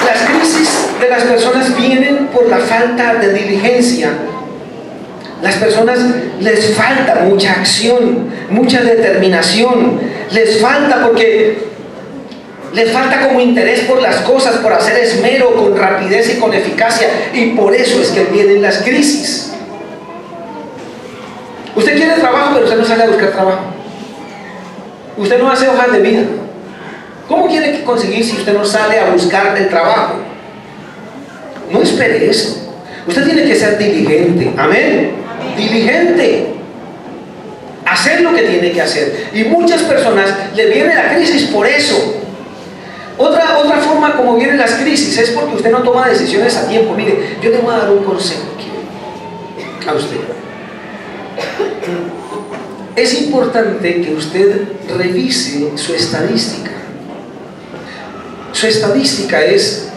Las crisis de las personas vienen por la falta de diligencia. Las personas les falta mucha acción, mucha determinación. Les falta porque les falta como interés por las cosas, por hacer esmero, con rapidez y con eficacia. Y por eso es que vienen las crisis. Usted quiere trabajo, pero usted no sale a buscar trabajo. Usted no hace hojas de vida. ¿Cómo quiere conseguir si usted no sale a buscar el trabajo? No espere eso. Usted tiene que ser diligente. Amén. Diligente. Hacer lo que tiene que hacer. Y muchas personas le viene la crisis por eso. Otra forma como vienen las crisis es porque usted no toma decisiones a tiempo. Mire, yo le voy a dar un consejo aquí a usted. Es importante que usted revise su estadística. Su estadística es,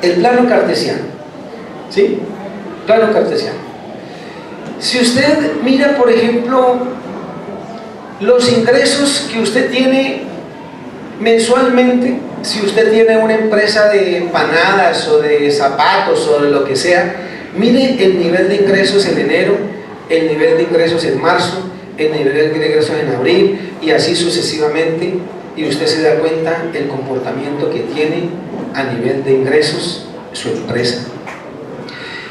el plano cartesiano. ¿Sí? Plano cartesiano. Si usted mira, por ejemplo, los ingresos que usted tiene mensualmente, si usted tiene una empresa de empanadas o de zapatos o de lo que sea, mire el nivel de ingresos en enero, el nivel de ingresos en marzo, el nivel de ingresos en abril, y así sucesivamente, y usted se da cuenta el comportamiento que tiene a nivel de ingresos su empresa.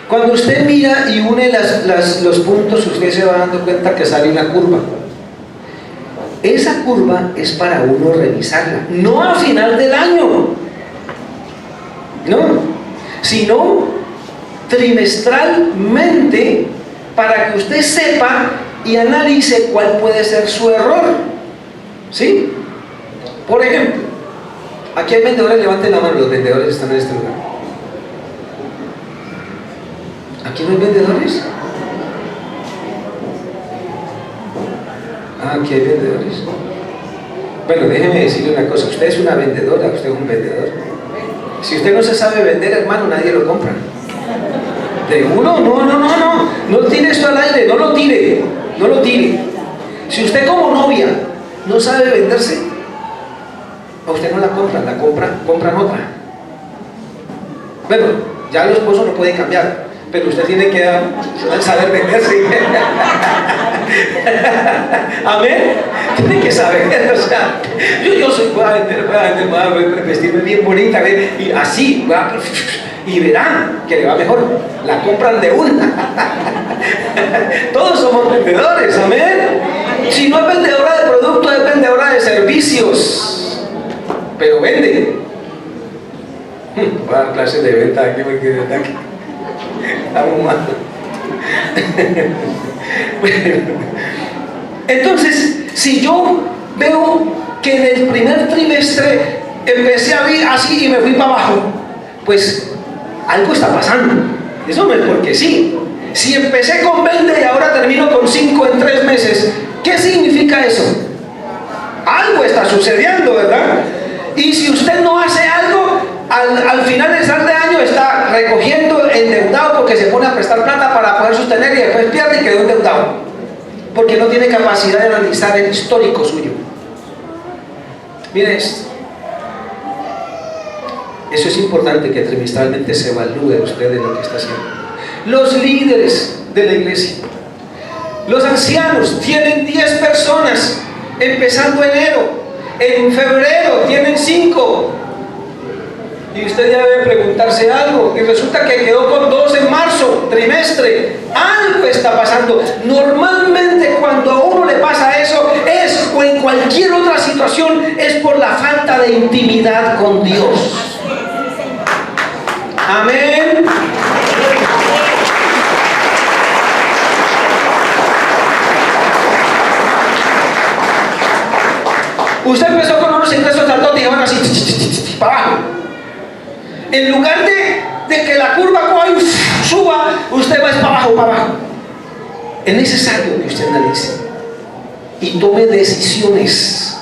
Cuando usted mira y une los puntos, usted se va dando cuenta que sale una curva. Esa curva es para uno revisarla, no a final del año, no, sino trimestralmente, para que usted sepa y analice cuál puede ser su error. ¿Sí? Por ejemplo, aquí hay vendedores, levanten la mano, los vendedores están en este lugar. ¿Aquí no hay vendedores? Aquí hay vendedores. Bueno, déjeme decirle una cosa, usted es una vendedora, usted es un vendedor. Si usted no se sabe vender, hermano, nadie lo compra. De uno, no tire esto al aire, no lo tire. Si usted como novia no sabe venderse, a usted no la compran, compran otra. Bueno, ya el esposo no puede cambiar, pero usted tiene que saber venderse. Amén. Tiene que saber, o sea, yo soy, voy a vestirme bien bonita, y así, y verán que le va mejor, la compran de una. Todos somos vendedores, amén. Si no es vendedora de productos, es vendedora de servicios, pero vende. Voy a dar clases de venta aquí porque de verdad que estamos mal. Entonces, si yo veo que en el primer trimestre empecé a ver así y me fui para abajo, pues algo está pasando. Eso no es porque sí. Si empecé con 20 y ahora termino con 5 en 3 meses, ¿qué significa eso? Algo está sucediendo, ¿verdad? Y si usted no hace algo, al final de año está recogiendo endeudado porque se pone a prestar plata para poder sostener y después pierde y quedó endeudado. Porque no tiene capacidad de analizar el histórico suyo. Mire esto. Eso es importante, que trimestralmente se evalúe usted de lo que está haciendo. Los líderes de la iglesia, los ancianos, tienen 10 personas empezando enero. En febrero tienen 5. Y usted ya debe preguntarse algo. Y resulta que quedó con 2 en marzo, trimestre. Algo está pasando. Normalmente cuando a uno le pasa eso, o en cualquier otra situación, es por la falta de intimidad con Dios. Amén. Usted empezó con unos ingresos sacerdotes y van así, para abajo. En lugar de que la curva suba, usted va para abajo. Es necesario que usted analice y tome decisiones.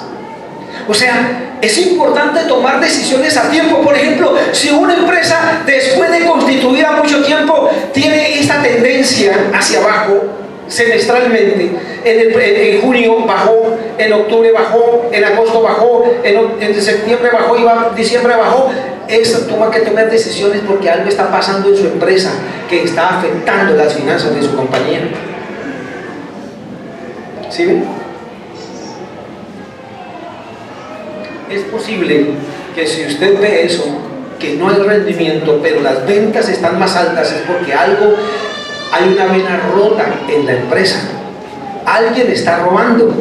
O sea, es importante tomar decisiones a tiempo. Por ejemplo, si una empresa después de constituida mucho tiempo tiene esta tendencia hacia abajo, semestralmente, en junio bajó, en octubre bajó, en agosto bajó, en septiembre bajó y diciembre bajó, toma que tomar decisiones porque algo está pasando en su empresa que está afectando las finanzas de su compañía. ¿Sí ven? Es posible que si usted ve eso, que no hay rendimiento, pero las ventas están más altas, es porque hay una vena rota en la empresa. Alguien está robando.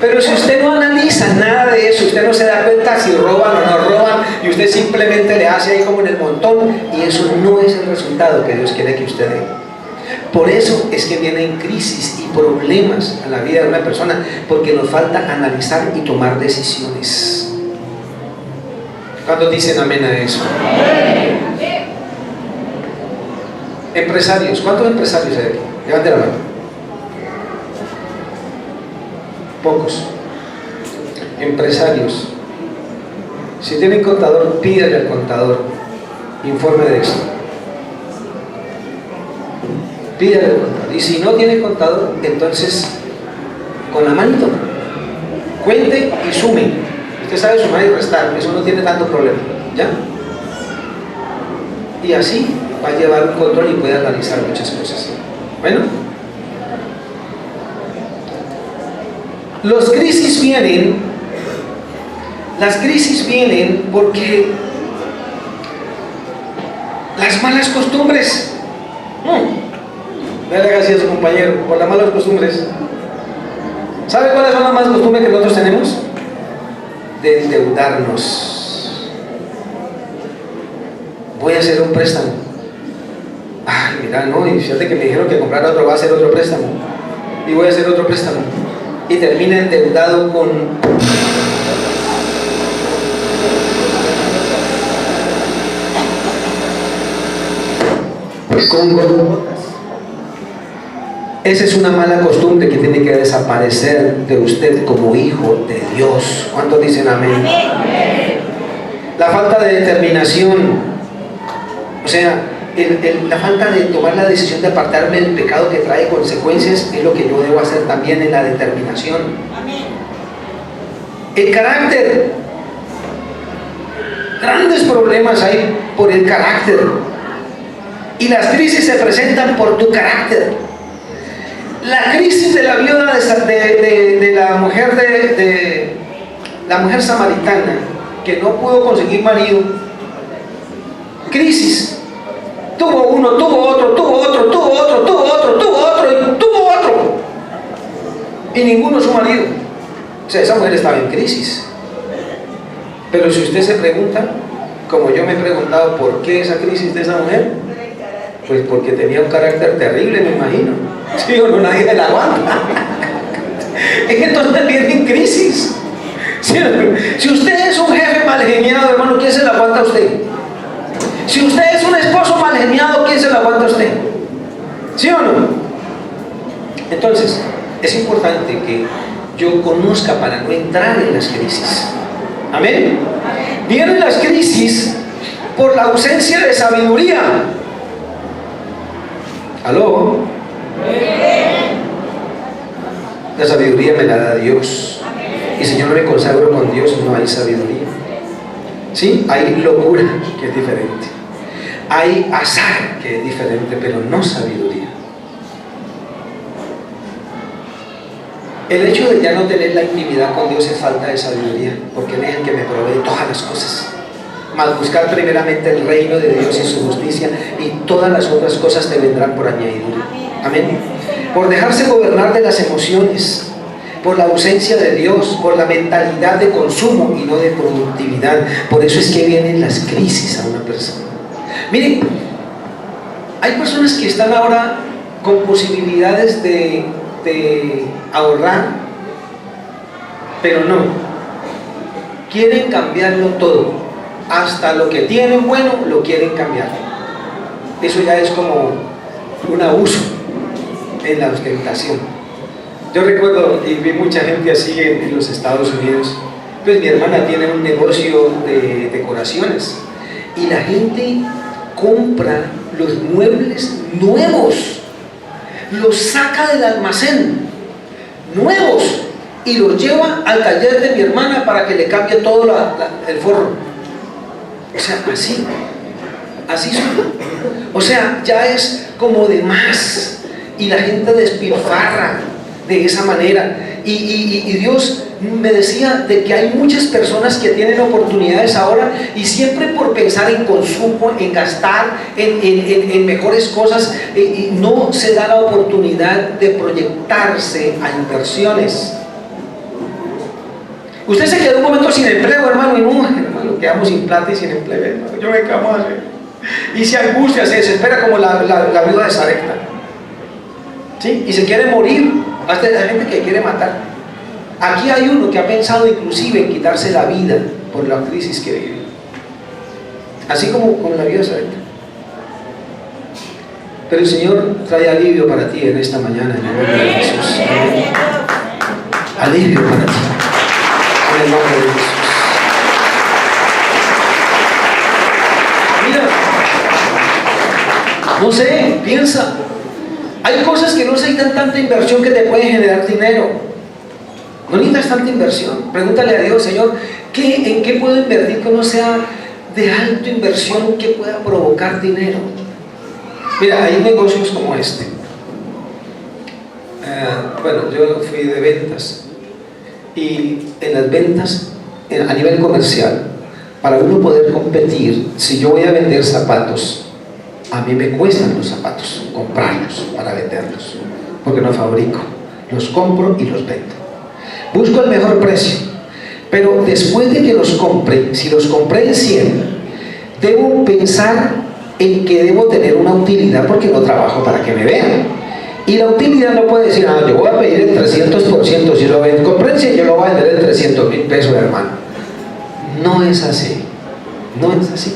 Pero si usted no analiza nada de eso, usted no se da cuenta si roban o no roban, y usted simplemente le hace ahí como en el montón, y eso no es el resultado que Dios quiere que usted dé. Por eso es que vienen crisis y problemas a la vida de una persona, porque nos falta analizar y tomar decisiones. ¿Cuántos dicen amén a eso? Empresarios, ¿cuántos empresarios hay aquí? Levanten la mano. Pocos. Empresarios. Si tienen contador, pídale al contador informe de esto. Pídale al contador. Y si no tiene contador, entonces con la manito cuente y sume. Usted sabe sumar y restar, eso no tiene tanto problema, ¿ya? Y así va a llevar un control y puede analizar muchas cosas. Bueno, las crisis vienen porque las malas costumbres. Dale gracias a su compañero por las malas costumbres. ¿Sabe cuáles son las malas costumbres que nosotros tenemos? De endeudarnos. Voy a hacer un préstamo. Ay, mira, no, y fíjate que me dijeron que comprar otro, va a hacer otro préstamo. Y voy a hacer otro préstamo. Y termina endeudado con gordotas. Esa es una mala costumbre que tiene que desaparecer de usted como hijo de Dios. ¿Cuántos dicen amén? La falta de determinación, o sea, la falta de tomar la decisión de apartarme del pecado que trae consecuencias es lo que yo debo hacer también en la determinación. Amén. El carácter. Grandes problemas hay por el carácter. Y las crisis se presentan por tu carácter. La crisis de la viuda de la mujer la mujer samaritana que no pudo conseguir marido. Crisis. Tuvo uno, tuvo otro, tuvo otro, tuvo otro, tuvo otro, tuvo otro y tuvo otro. Y ninguno su marido. O sea, esa mujer estaba en crisis. Pero si usted se pregunta, como yo me he preguntado, ¿por qué esa crisis de esa mujer? Pues porque tenía un carácter terrible, me imagino. ¿Sí o no? Nadie la aguanta. Es que entonces viene en crisis. ¿Sí o no? Si usted es un jefe mal geniado, hermano, ¿quién se la aguanta a usted? Si usted es un esposo mal geniado, ¿quién se la aguanta a usted? ¿Sí o no? Entonces, es importante que yo conozca para no entrar en las crisis. Amén. Vienen las crisis por la ausencia de sabiduría. ¿Aló? La sabiduría me la da Dios. Y si yo no me consagro con Dios, no hay sabiduría. ¿Sí? Hay locura, que es diferente. Hay azar, que es diferente, pero no sabiduría. El hecho de ya no tener la intimidad con Dios es falta de sabiduría, porque Él es el que me provee todas las cosas. Mas buscar primeramente el reino de Dios y su justicia, y todas las otras cosas te vendrán por añadidura. Amén. Por dejarse gobernar de las emociones, por la ausencia de Dios, por la mentalidad de consumo y no de productividad. Por eso es que vienen las crisis a una persona. Miren, hay personas que están ahora con posibilidades de ahorrar, pero no, quieren cambiarlo todo, hasta lo que tienen bueno lo quieren cambiar. Eso ya es como un abuso en la ostentación. Yo recuerdo, y vi mucha gente así en los Estados Unidos, pues mi hermana tiene un negocio de decoraciones y la gente compra los muebles nuevos, los saca del almacén nuevos y los lleva al taller de mi hermana para que le cambie todo el forro. O sea, así son. O sea, ya es como de más y la gente despilfarra de esa manera. Y Dios me decía de que hay muchas personas que tienen oportunidades ahora y siempre por pensar en consumo, en gastar, en mejores cosas, y no se da la oportunidad de proyectarse a inversiones. Usted se quedó un momento sin empleo, hermano, y no, hermano, quedamos sin plata y sin empleo, hermano. Yo me vamos a hacer. Y se angustia, se desespera como la viuda de Sarepta. ¿Sí? Y se quiere morir. Hasta hay gente que quiere matar. Aquí hay uno que ha pensado inclusive en quitarse la vida por la crisis que vive. Así como con la viuda de Sarepta. Pero el Señor trae alivio para ti en esta mañana, en el nombre de Jesús. Alivio para ti. En el nombre de Jesús. Mira, no sé, piensa. Hay cosas que no necesitan tanta inversión que te pueden generar dinero. No necesitas tanta inversión. Pregúntale a Dios, Señor, ¿en qué puedo invertir que no sea de alta inversión que pueda provocar dinero? Mira, hay negocios como este. Bueno, yo fui de ventas. Y en las ventas, a nivel comercial, para uno poder competir, si yo voy a vender zapatos, a mí me cuestan los zapatos, comprarlos para venderlos, porque no fabrico, los compro y los vendo. Busco el mejor precio, pero después de que los compre, si los compré en 100, debo pensar en que debo tener una utilidad porque no trabajo para que me vean. Y la utilidad no puede decir, yo voy a pedir el 300%, si lo compré en 100, yo lo voy a vender en 300,000 pesos, hermano. No es así, no es así.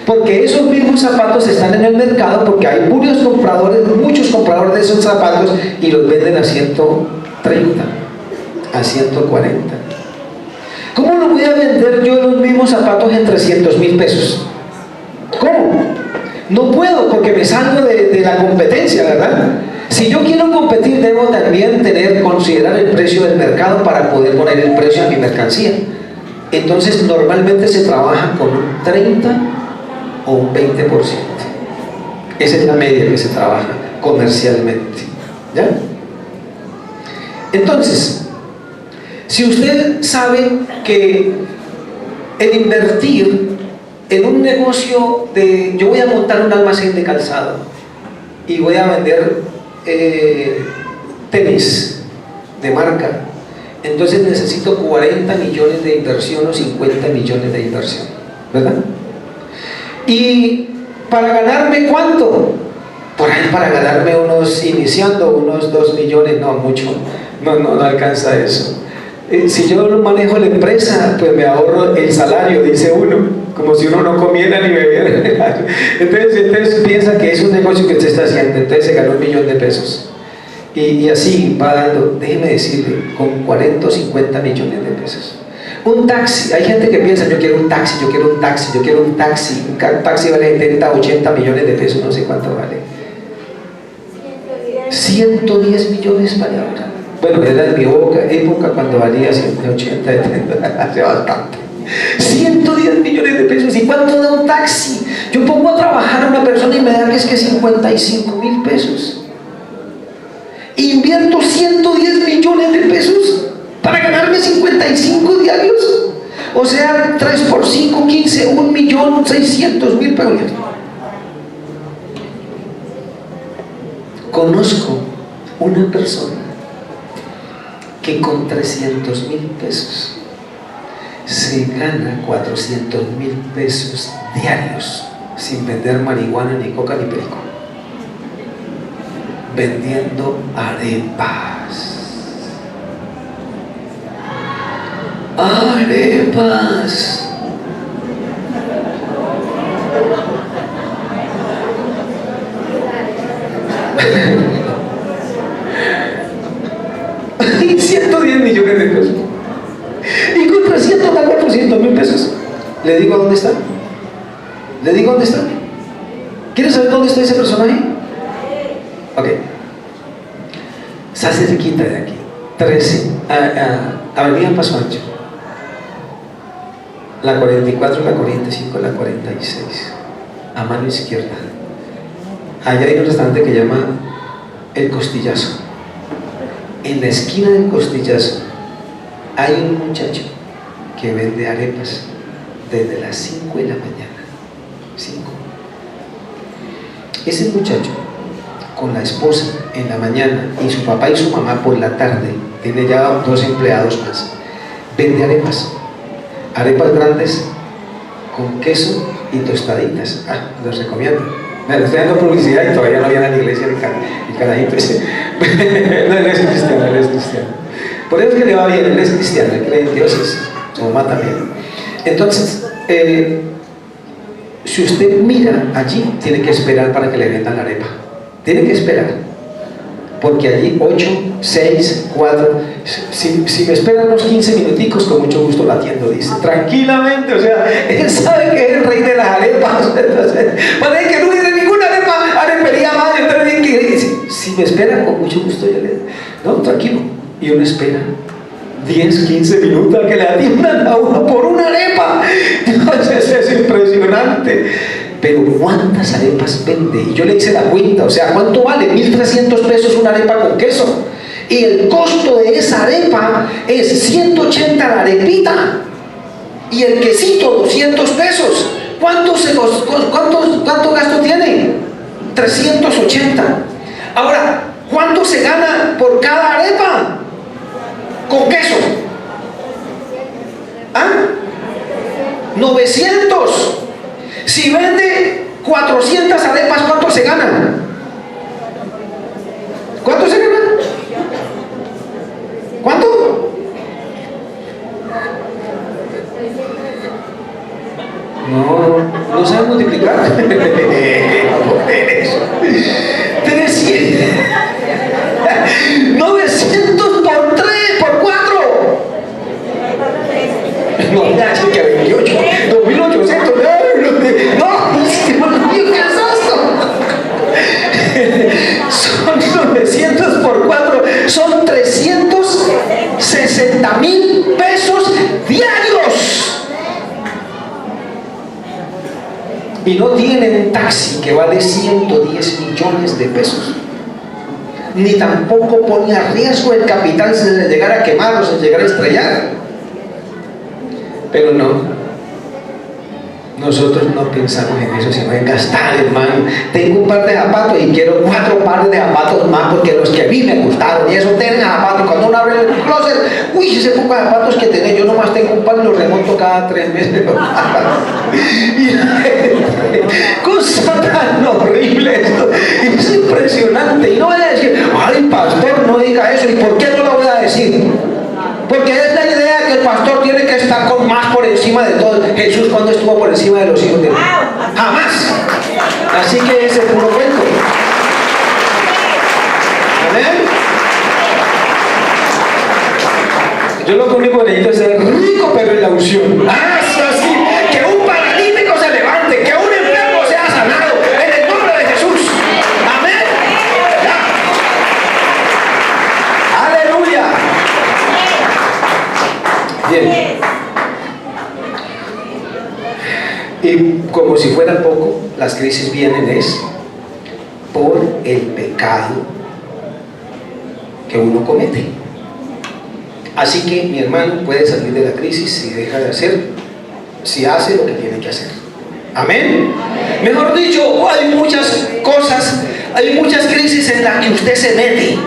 Porque esos mismos zapatos están en el mercado porque hay muchos compradores de esos zapatos y los venden a 130, a 140. ¿Cómo no voy a vender yo los mismos zapatos en 300,000 pesos. ¿Cómo? No puedo porque me salgo de la competencia, ¿verdad? Si yo quiero competir, debo también considerar el precio del mercado para poder poner el precio a mi mercancía. Entonces, normalmente se trabaja con un 30 o un 20%. Esa es la media que se trabaja comercialmente. ¿Ya? Entonces, si usted sabe que el invertir en un negocio yo voy a montar un almacén de calzado y voy a vender tenis de marca, entonces necesito 40 millones de inversión o 50 millones de inversión, ¿verdad? Y para ganarme, ¿cuánto? Por ahí para ganarme iniciando unos 2 millones, no mucho, no alcanza eso. Si yo no manejo la empresa, pues me ahorro el salario, dice uno, como si uno no comiera ni bebiera. Entonces piensa que es un negocio que usted está haciendo, entonces se ganó 1 millón de pesos. Y así va dando, déjeme decirle, con 40 o 50 millones de pesos. Un taxi, hay gente que piensa, yo quiero un taxi, yo quiero un taxi, yo quiero un taxi. Un taxi vale 70, 80 millones de pesos, no sé cuánto vale. 110 millones vale ahora. Bueno, era en mi época cuando valía 180, 70, hace bastante. 110 millones de pesos. ¿Y cuánto da un taxi? Yo pongo a trabajar a una persona y me da que 55,000 pesos. Invierto 110 millones de pesos para ganarme 55 diarios. O sea, 3 por 5, 15, 1.600.000 pesos. Conozco una persona que con 300,000 pesos se gana 400,000 pesos diarios sin vender marihuana, ni coca, ni perico, vendiendo arepas. Arepas. Y 110 millones de pesos. Y con 300 da 400,000 pesos. ¿Le digo dónde está? ¿Le digo dónde está? ¿Quiere saber dónde está ese personaje? Ok. Está cerquita de aquí. 13. Avenida Paso Ancho. La 44, la 45, la 46. A mano izquierda. Allá hay un restaurante que llama El Costillazo. En la esquina del Costillazo hay un muchacho que vende arepas desde las 5 de la mañana. 5. Ese muchacho con la esposa en la mañana y su papá y su mamá por la tarde, tiene ya 2 empleados más, vende arepas grandes con queso y tostaditas. Los recomiendo. Me estoy dando publicidad y todavía no viene a la iglesia el carajito ese. No, él es cristiano. Por eso es que le va bien, él es cristiano, él cree en Dios, su mamá también. Entonces, si usted mira allí, tiene que esperar para que le vendan la arepa. Tiene que esperar. Porque allí 8, 6, 4, si me esperan unos 15 minuticos, con mucho gusto la atiendo, dice, tranquilamente. O sea, él sabe que es el rey de las arepas. Entonces, parece que no dice ninguna arepería más. Entonces, si me esperan, con mucho gusto yo le digo, no, tranquilo. Y uno espera 10, 15 minutos a que le atiendan a uno por una arepa. Entonces es impresionante. Pero ¿cuántas arepas vende? Y yo le hice la cuenta, o sea, ¿cuánto vale? 1.300 pesos una arepa con queso. Y el costo de esa arepa es 180 la arepita. Y el quesito, 200 pesos. ¿Cuánto gasto tiene? 380. Ahora, ¿cuánto se gana por cada arepa con queso? 900. Si vende 400 arepas, ¿cuánto se gana? ¿Cuánto se gana? ¿Cuánto? No saben multiplicar. 300. 900 por 3, por 4. No, ya, chica, 28. y no tiene un taxi que vale 110 millones de pesos, ni tampoco pone a riesgo el capital si se llegara a quemar o se llegara a estrellar. Pero no, nosotros no pensamos en eso, sino en gastar, hermano. Tengo un par de zapatos y quiero 4 pares de zapatos más porque los que vi me gustaron y eso tienen zapatos. Cuando uno abre el closet, uy, ese poco de zapatos que tenés, yo nomás tengo un par y los remonto cada 3 meses. Y cosa tan horrible esto, es impresionante. Y no voy a decir, ay pastor, no diga eso. ¿Y por qué no lo voy a decir? Porque es la idea que el pastor tiene que estar más por encima de todo. Jesús, ¿cuándo estuvo por encima de los hijos de Dios? Jamás. Así que ese es puro cuento. Amén. Yo lo único que necesito es ser rico, pero en la unción. Así, que un paralítico se levante, que un enfermo sea sanado en el nombre de Jesús. Amén. Ya. Aleluya. Bien. Y como si fuera poco, las crisis vienen es por el pecado que uno comete. Así que mi hermano puede salir de la crisis si deja de hacer, si hace lo que tiene que hacer. Amén. Mejor dicho, hay muchas cosas, hay muchas crisis en las que usted se mete.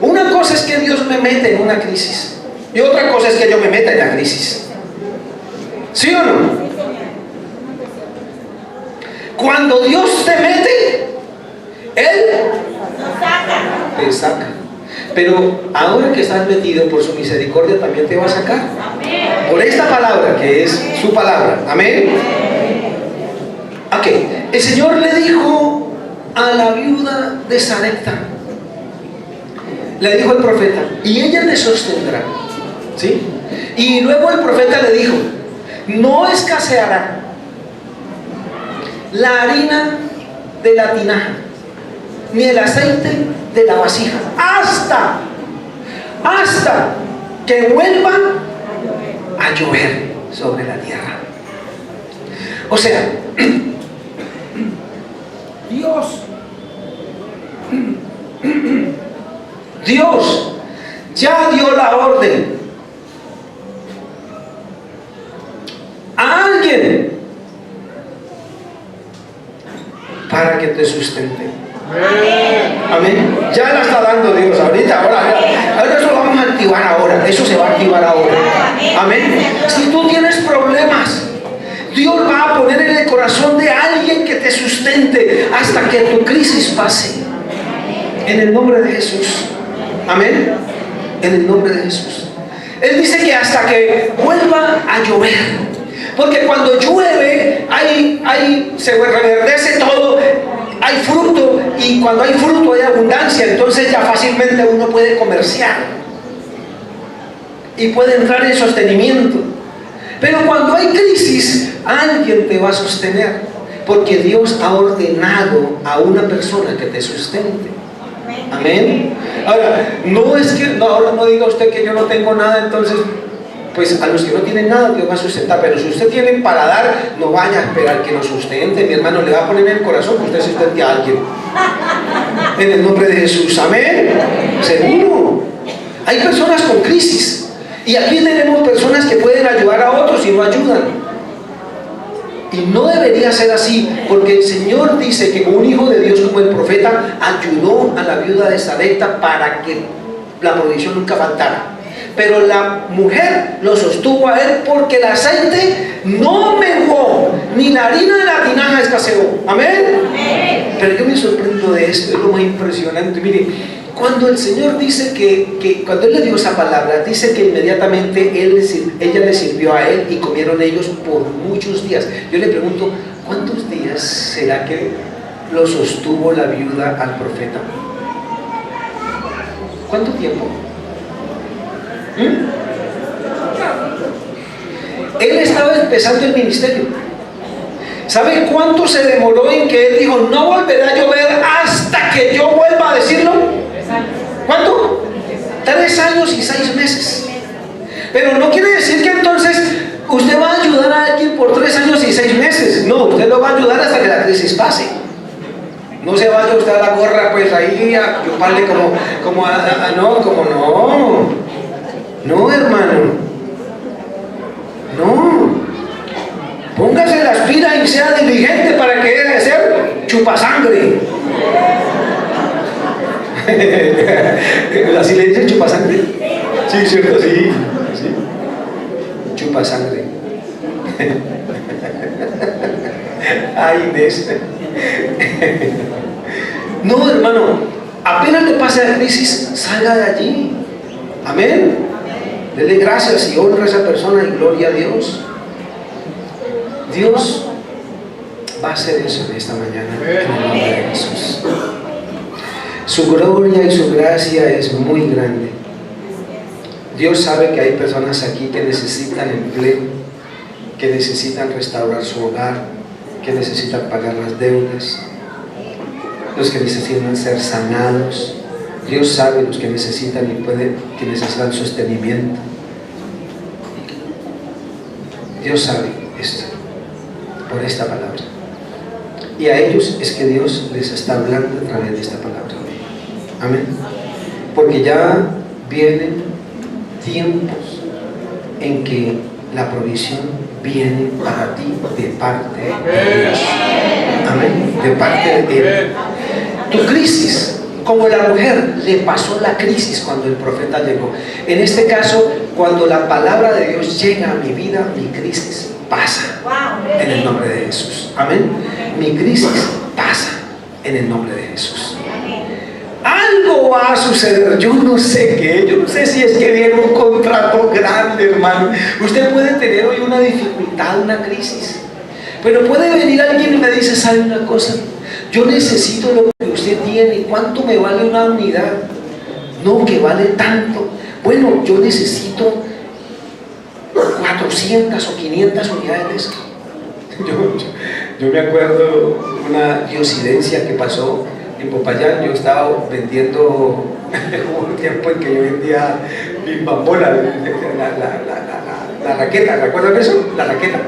Una cosa es que Dios me mete en una crisis y otra cosa es que yo me meta en la crisis. ¿Sí o no? Cuando Dios te mete, Él te saca. Pero ahora que estás metido por su misericordia, también te va a sacar. Por esta palabra que es su palabra. Amén. Ok. El Señor le dijo a la viuda de Sarepta, le dijo el profeta, y ella te sostendrá. ¿Sí? Y luego el profeta le dijo, no escaseará la harina de la tinaja, ni el aceite de la vasija, hasta que vuelva a llover sobre la tierra. O sea, Dios ya dio la orden a alguien para que te sustente. Amén. Ya la está dando Dios ahorita. Ahora eso lo vamos a activar ahora. Eso se va a activar ahora. Amén. Si tú tienes problemas, Dios va a poner en el corazón de alguien que te sustente hasta que tu crisis pase. En el nombre de Jesús. Amén. En el nombre de Jesús. Él dice que hasta que vuelva a llover. Porque cuando llueve, se reverdece todo, hay fruto, y cuando hay fruto hay abundancia, entonces ya fácilmente uno puede comerciar y puede entrar en sostenimiento. Pero cuando hay crisis, alguien te va a sostener, porque Dios ha ordenado a una persona que te sustente. Amén. Ahora, ahora no diga usted que yo no tengo nada, entonces pues a los que no tienen nada Dios va a sustentar. Pero si usted tiene para dar, no vaya a esperar que lo sustente. Mi hermano, le va a poner en el corazón que usted sustente a alguien en el nombre de Jesús. Amén. Seguro. Hay personas con crisis, y aquí tenemos personas que pueden ayudar a otros y no ayudan. Y no debería ser así, porque el Señor dice que un hijo de Dios como el profeta ayudó a la viuda de Sarepta para que la provisión nunca faltara. Pero la mujer lo sostuvo a él porque el aceite no menguó, ni la harina de la tinaja escaseó. Amén. Pero yo me sorprendo de esto, es lo más impresionante. Mire, cuando el Señor dice que cuando Él le dio esa palabra, dice que inmediatamente ella le sirvió a Él y comieron ellos por muchos días. Yo le pregunto, ¿cuántos días será que lo sostuvo la viuda al profeta? ¿Cuánto tiempo? Él estaba empezando el ministerio. ¿Sabe cuánto se demoró en que él dijo, no volverá a llover hasta que yo vuelva a decirlo? ¿Cuánto? 3 años y 6 meses. Pero no quiere decir que entonces usted va a ayudar a alguien por 3 años y 6 meses. crisis. No, usted lo va a ayudar hasta que la crisis pase. No se vaya usted a la gorra pues ahí a chuparle no, hermano. No. Póngase la aspira y sea diligente para que deje de ser chupasangre. ¿Así le dicen chupasangre? Sí, cierto, sí. Chupasangre. Ay, Inés. No, hermano, apenas le pase la crisis, salga de allí. Amén. Dele gracias y honra a esa persona y gloria a Dios. Dios va a hacer eso en esta mañana en el nombre de Jesús. Su gloria y su gracia es muy grande. Dios sabe que hay personas aquí que necesitan empleo, que necesitan restaurar su hogar, que necesitan pagar las deudas, los que necesitan ser sanados. Dios sabe los que necesitan que necesitan sostenimiento. Dios sabe esto por esta palabra. Y a ellos es que Dios les está hablando a través de esta palabra. Amén. Porque ya vienen tiempos en que la provisión viene para ti de parte de Dios. Amén. De parte de Él. Tu crisis, como la mujer, le pasó la crisis cuando el profeta llegó. En este caso, cuando la palabra de Dios llega a mi vida, mi crisis pasa en el nombre de Jesús. Amén. Mi crisis pasa en el nombre de Jesús. Algo va a suceder, yo no sé qué, yo no sé si es que viene un contrato grande, hermano. Usted puede tener hoy una dificultad, una crisis, pero puede venir alguien y me dice, ¿sabe una cosa? Yo necesito lo que usted tiene. ¿Cuánto me vale una unidad? No, que vale tanto. Bueno, yo necesito 400 o 500 unidades de eso. Yo me acuerdo una diosidencia que pasó en Popayán. Yo estaba vendiendo, hubo un tiempo en que yo vendía bimbambola, la raqueta, ¿recuerdan eso? La raqueta.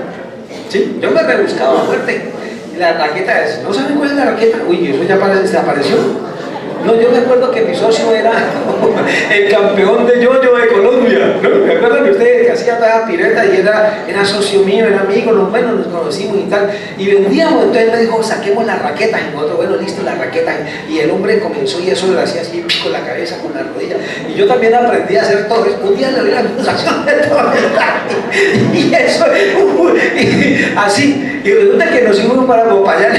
Sí, yo me rebuscaba a muerte. La raqueta es, ¿no saben cuál es la raqueta? Uy, eso ya desapareció. No, yo me acuerdo que mi socio era el campeón de yo-yo de Colombia, ¿no? Me acuerdo que usted que hacía toda pireta y era socio mío, era amigo, nos conocimos y tal, y vendíamos. Entonces me dijo, saquemos las raquetas, y nosotros, bueno, listo, las raquetas, y el hombre comenzó y eso lo hacía así con la cabeza, con la rodilla, y yo también aprendí a hacer todo eso. Un día le doy la acusación de todo y eso, así, y resulta que nos fuimos para Popayán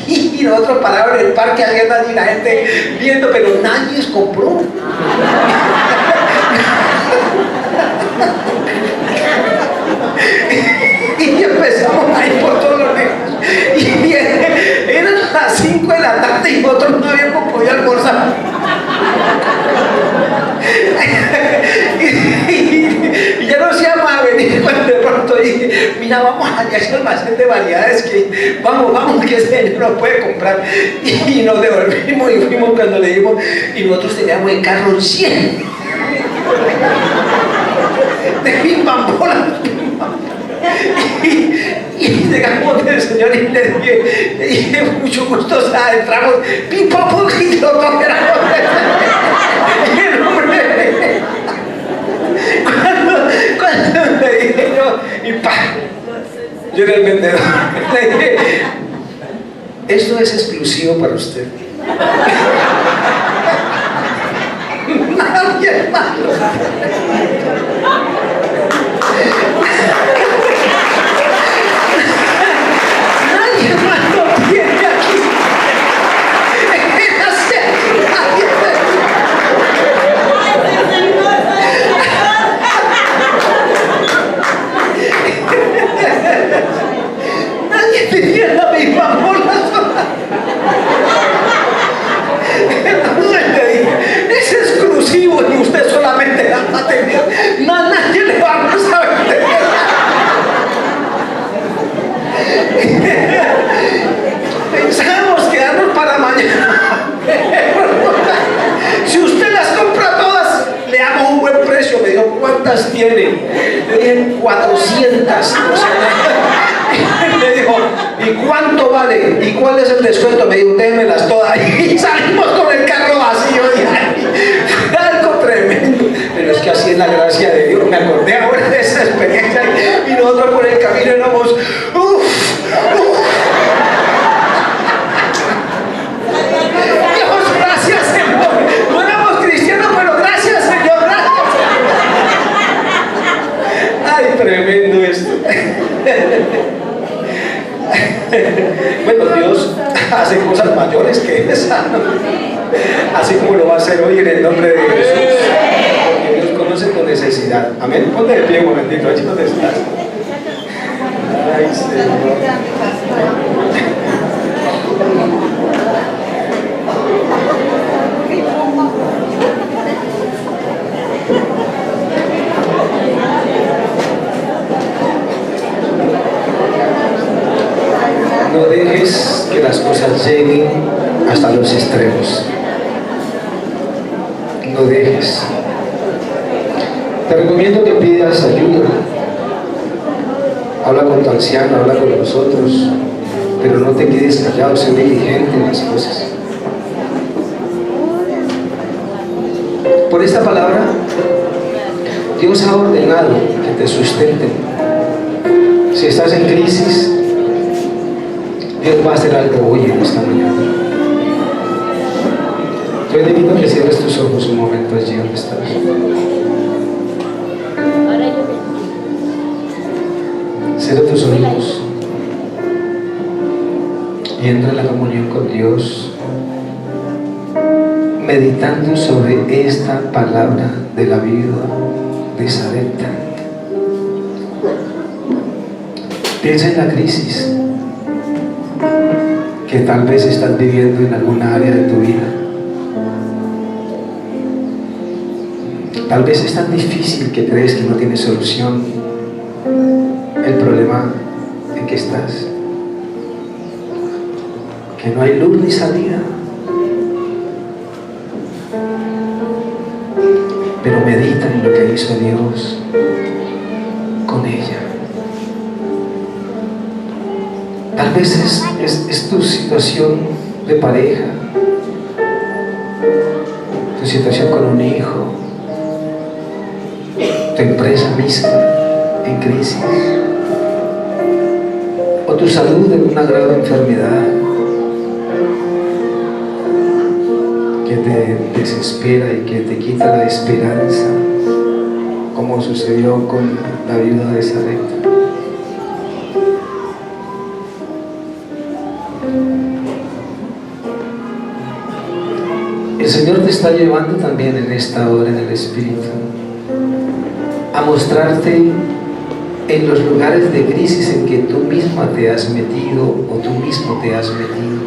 y nosotros parados en el parque haciendo así, la gente viendo, pero nadie compró. Y empezamos a ir por todos los negocios. Y eran las 5 de la tarde y nosotros no habíamos podido almorzar. Y ya nos íbamos a venir cuando de pronto dije, mira, vamos allá a ese almacén de variedades que vamos, que ese señor nos puede comprar. Y nos devolvimos y fuimos cuando le dimos, y nosotros teníamos el carro 100 de bimbambolas. Y llegamos del Señor y le dije mucho gusto, o sea, entramos, pim, pam, pum, y lo tomamos. Y el hombre, cuando le dije yo, y pa, yo era el vendedor, le dije, esto es exclusivo para usted. Nadie, hermano. Nadie tenía la misma bola. Entonces le dije, es exclusivo y usted solamente la va a tener. ¿y cuánto vale? ¿Y cuál es el descuento? Me dijo, démelas todas. Y salimos con el carro vacío. Y algo tremendo. Pero es que así es la gracia de Dios. Me acordé ahora de esa experiencia. Y nosotros por el camino éramos, Dios, gracias, Señor. No éramos cristianos, pero gracias, Señor. Gracias. Ay, tremendo esto. Bueno, Dios hace cosas mayores que esa, ¿no? Así como lo va a hacer hoy en el nombre de Jesús, porque Dios conoce tu necesidad. Amén. Ponte de pie un momentito, allí donde estás. Ay, Señor. No dejes que las cosas lleguen hasta los extremos. No dejes. Te recomiendo que pidas ayuda. Habla con tu anciano, habla con nosotros, pero no te quedes callado, sé diligente en las cosas. Por esta palabra, Dios ha ordenado que te sustente. Si estás en crisis, Dios va a hacer algo hoy en esta mañana. Yo te invito a que cierres tus ojos un momento allí donde estás. Cierra tus ojos y entra en la comunión con Dios, meditando sobre esta palabra de la viuda de Sarepta. Piensa en la crisis que tal vez estás viviendo en alguna área de tu vida. Tal vez es tan difícil que crees que no tiene solución el problema en que estás, que no hay luz ni salida. Pero medita en lo que hizo Dios con ella. Tal vez es tu situación de pareja, tu situación con un hijo, tu empresa misma en crisis, o tu salud en una grave enfermedad que te desespera y que te quita la esperanza, como sucedió con la viuda de Sarepta. El Señor te está llevando también en esta hora en el Espíritu a mostrarte en los lugares de crisis en que tú misma te has metido o tú mismo te has metido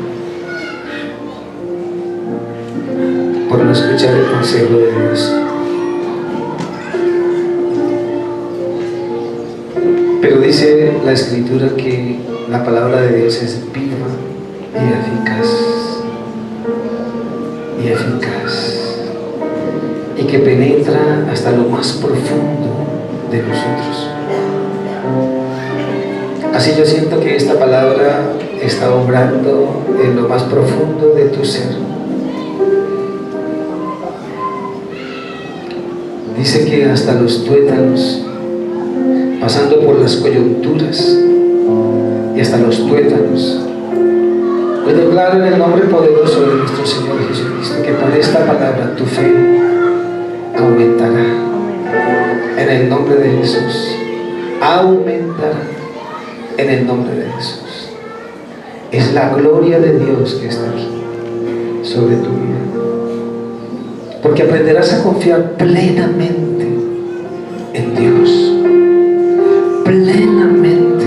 por no escuchar el consejo de Dios. Pero dice la Escritura que la palabra de Dios es viva y eficaz, y que penetra hasta lo más profundo de nosotros. Así yo siento que esta palabra está obrando en lo más profundo de tu ser. Dice que hasta los tuétanos, pasando por las coyunturas y hasta los tuétanos, hoy declaro en el nombre poderoso de nuestro Señor Jesucristo que por esta palabra tu fe aumentará. En el nombre de Jesús, aumentará. En el nombre de Jesús. Es la gloria de Dios que está aquí sobre tu vida, porque aprenderás a confiar plenamente en Dios, plenamente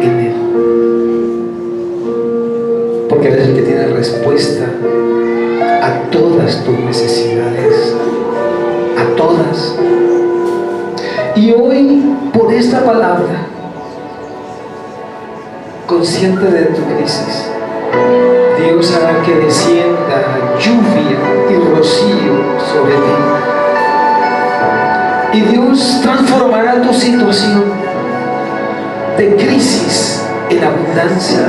en Él, porque Él es el que tiene respuesta a todas tus necesidades, a todas. Y hoy, por esta palabra, consciente de tu crisis, Dios hará que descienda lluvia y rocío sobre ti. Y Dios transformará tu situación de crisis en abundancia.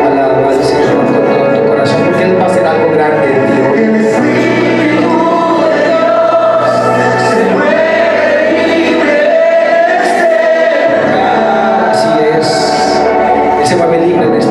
Alaba al Señor con todo tu corazón, porque Él va a hacer algo grande en ti hoy. Así es. Él se mueve libre en este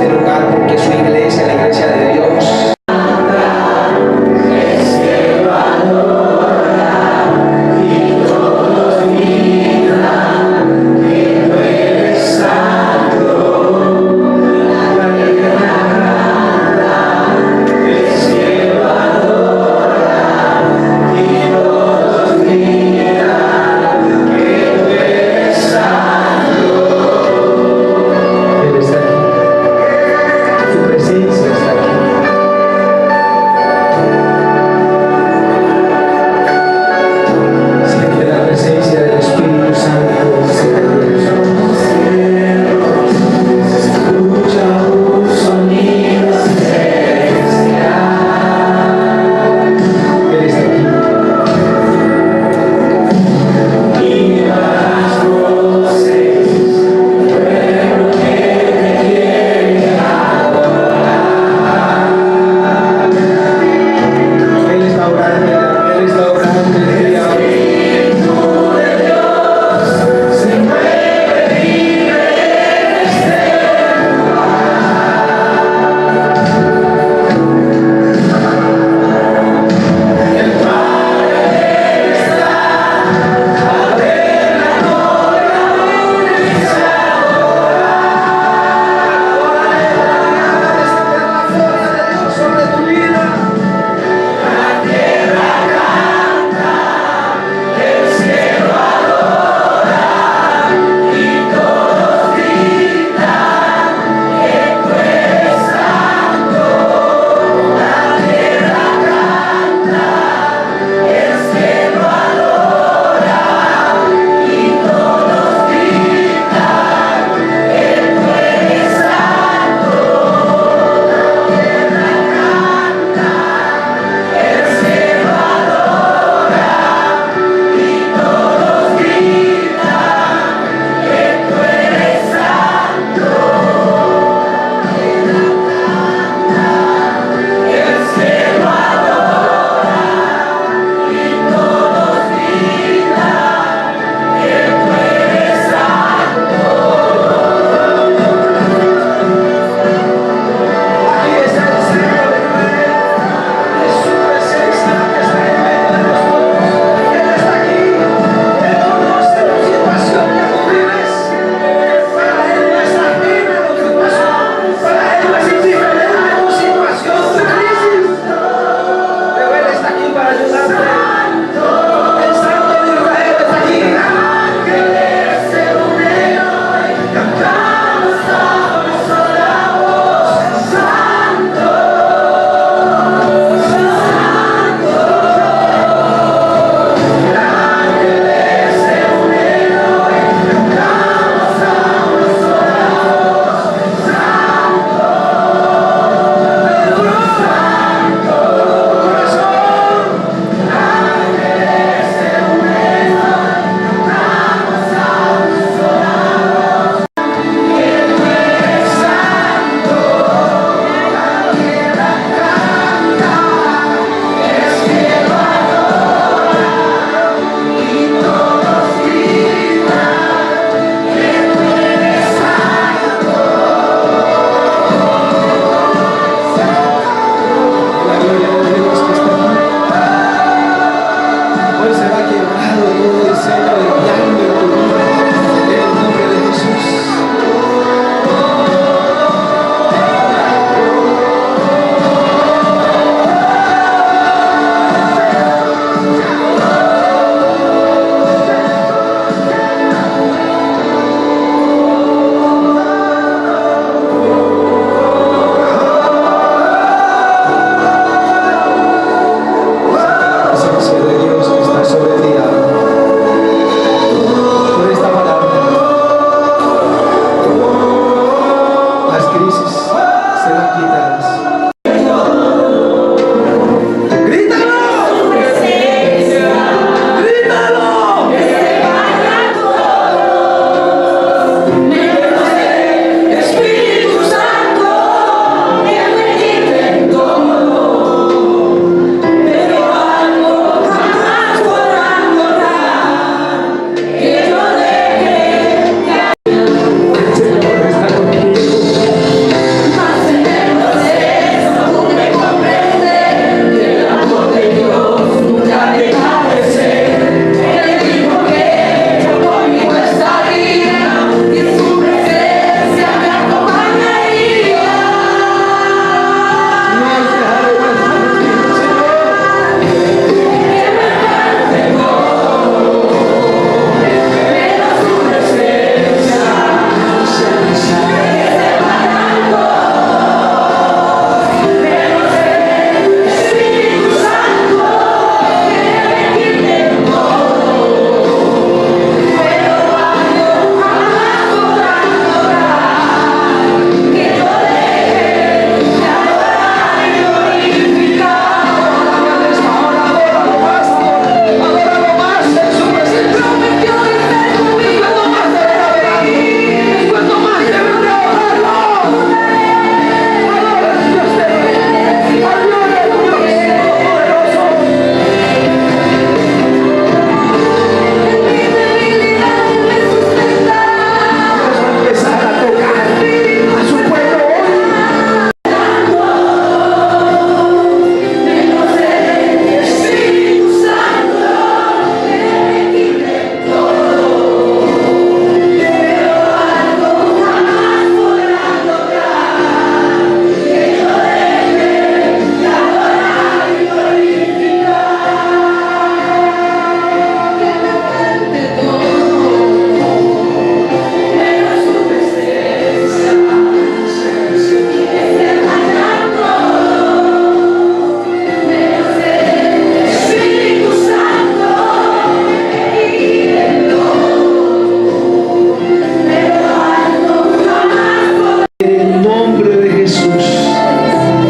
En el nombre de Jesús,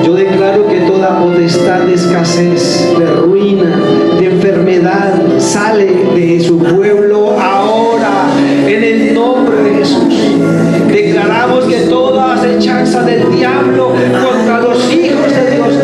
yo declaro que toda potestad de escasez, de ruina, de enfermedad sale de su pueblo ahora. En el nombre de Jesús, declaramos que toda acechanza del diablo contra los hijos de Dios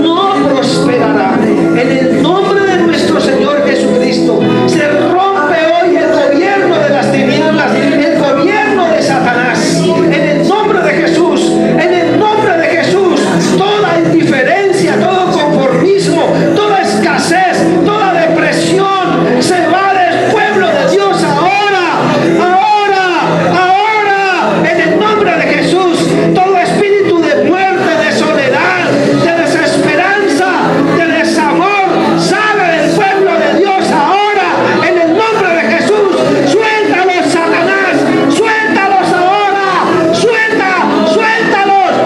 no prosperará. En el nombre de nuestro Señor Jesucristo, se rompe hoy el gobierno de las tinieblas, el gobierno de Satanás. En el nombre de Jesús, en el nombre de Jesús, toda indiferencia, todo conformismo, toda escasez, toda depresión se va del pueblo de Dios ahora, en el nombre de Jesús. Todo espíritu de muerte, de soledad, de desesperanza, de desamor, sale del pueblo de Dios ahora, en el nombre de Jesús. Suéltalos, Satanás, suéltalos ahora,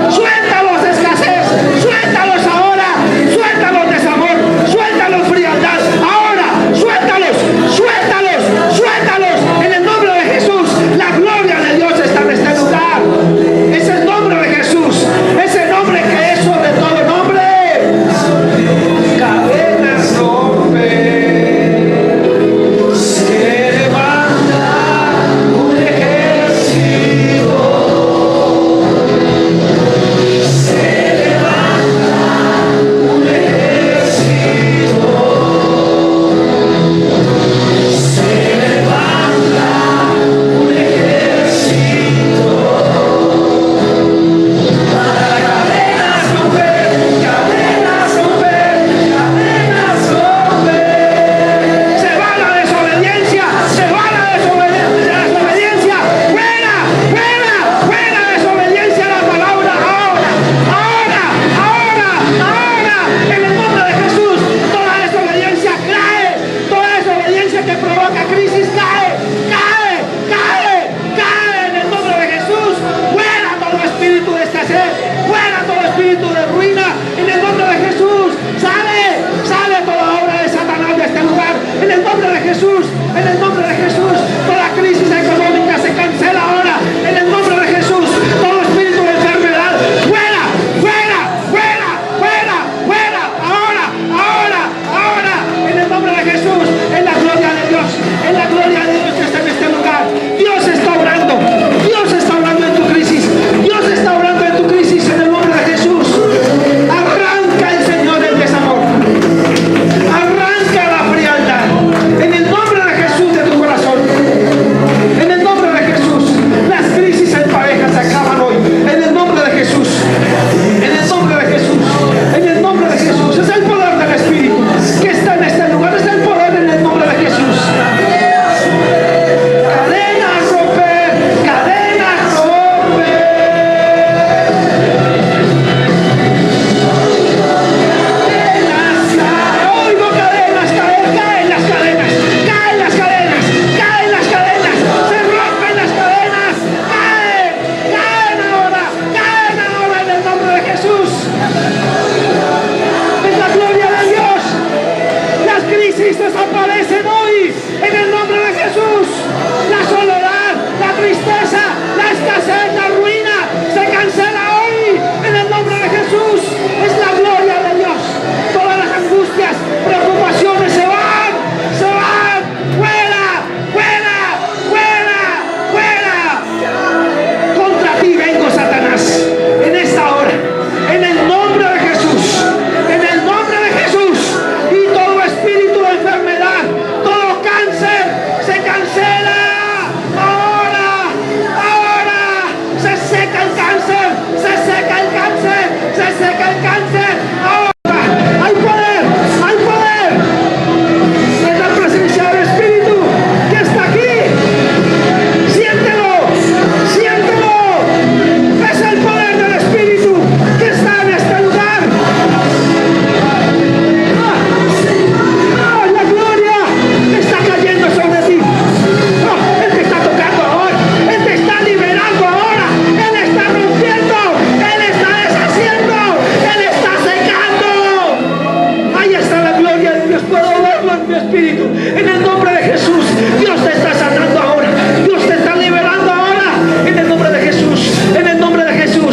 suéltalos escasez, suéltalos ahora, suéltalos desamor, suéltalos frialdad, ahora, suéltalos, en el nombre de Jesús. La gloria de Dios está en este lugar. Es el nombre de Jesús, ese nombre que es sobre todo nombre. Cadenas rompen, se levanta un ejército, se levanta un ejército, se levanta un ejército para cadenas romper, cadenas romper, cadenas romper. Se va la desobediencia, se va la desobediencia, fuera desobediencia a la palabra ahora, en el nombre de Jesús. Toda desobediencia cae, toda desobediencia que provoca crisis cae, en el nombre de Jesús. Fuera todo espíritu de escasez, fuera todo espíritu de ruina, en el nombre de Jesús. Sale toda obra de Satanás de este lugar, en el nombre de Jesús, en el nombre de Jesús. Toda crisis económica se cancela ahora, en el nombre de Jesús. Todo espíritu de enfermedad, fuera, ahora, en el nombre de Jesús. En la gloria de Dios, en la gloria de Dios que está en este lugar. Dios está obrando en tu crisis, Dios está obrando en tu crisis, en el nombre de Jesús. Arranca el Señor el desamor, arranca la frialdad, en el nombre de Jesús de tu corazón, en el nombre de Jesús. Las crisis en pareja se acaban hoy, en el nombre de Jesús, en el nombre de Jesús, en el nombre de Jesús. Es el poder del Espíritu que está en este lugar, es el poder en el nombre de Jesús. Cadenas romper, cadenas romper. Oigo cadenas caer, caen las cadenas, se rompen las cadenas, caen ahora en el nombre de Jesús. Es la gloria de Dios. Las crisis desaparecen hoy en el nombre de Jesús. La soledad, la tristeza, la escasez, la ruina se cancela hoy en el nombre de Jesús. Es la gloria de Dios. Todas las angustias, preocupaciones se van. Fuera. Contra ti vengo, Satanás, en esta hora, en el nombre de Jesús, en el nombre de Jesús. Y todo espíritu de enfermedad, todo cáncer se cancela ahora. Se seca el cáncer, ahora. Hay poder. Es la presencia del Espíritu que está aquí. Siéntelo. Es el poder del Espíritu que está en este lugar. La gloria está cayendo sobre ti. Él te está tocando ahora, Él te está liberando ahora, Él está rompiendo, Él está deshaciendo, Él está secando. Ahí está la gloria de Dios, puedo verlo en mi espíritu. En el nombre de Jesús, Dios te está sanando ahora, Dios te está liberando ahora, en el nombre de Jesús, en el nombre de Jesús.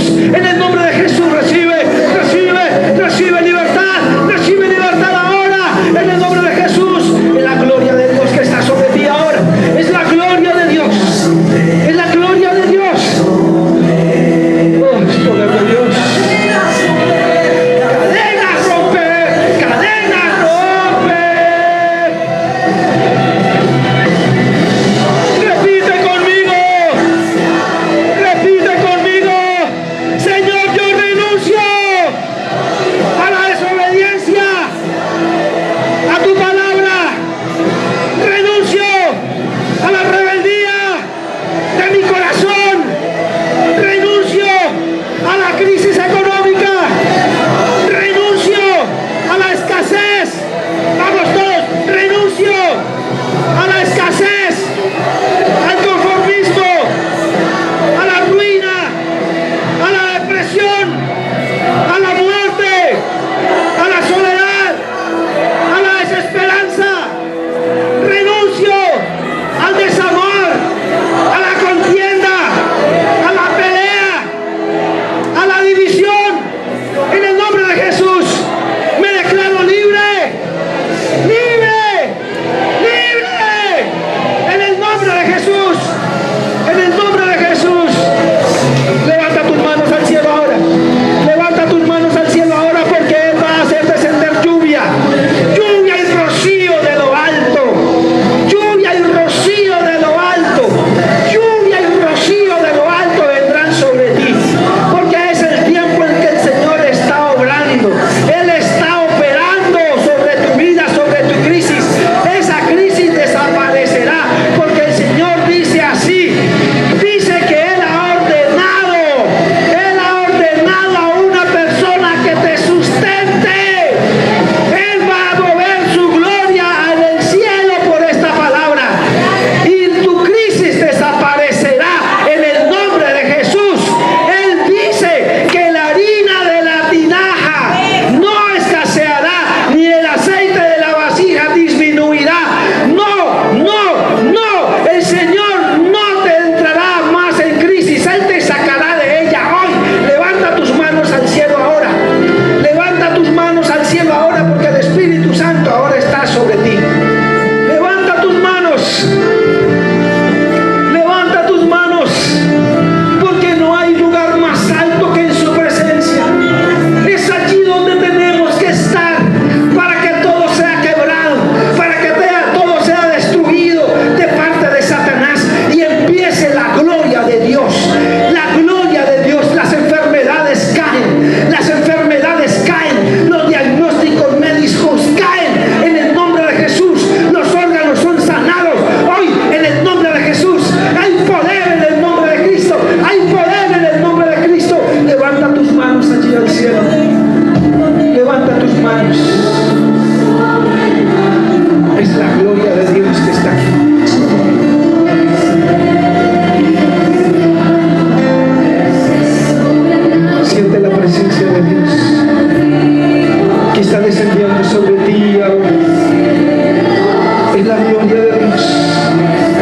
gloria de Dios.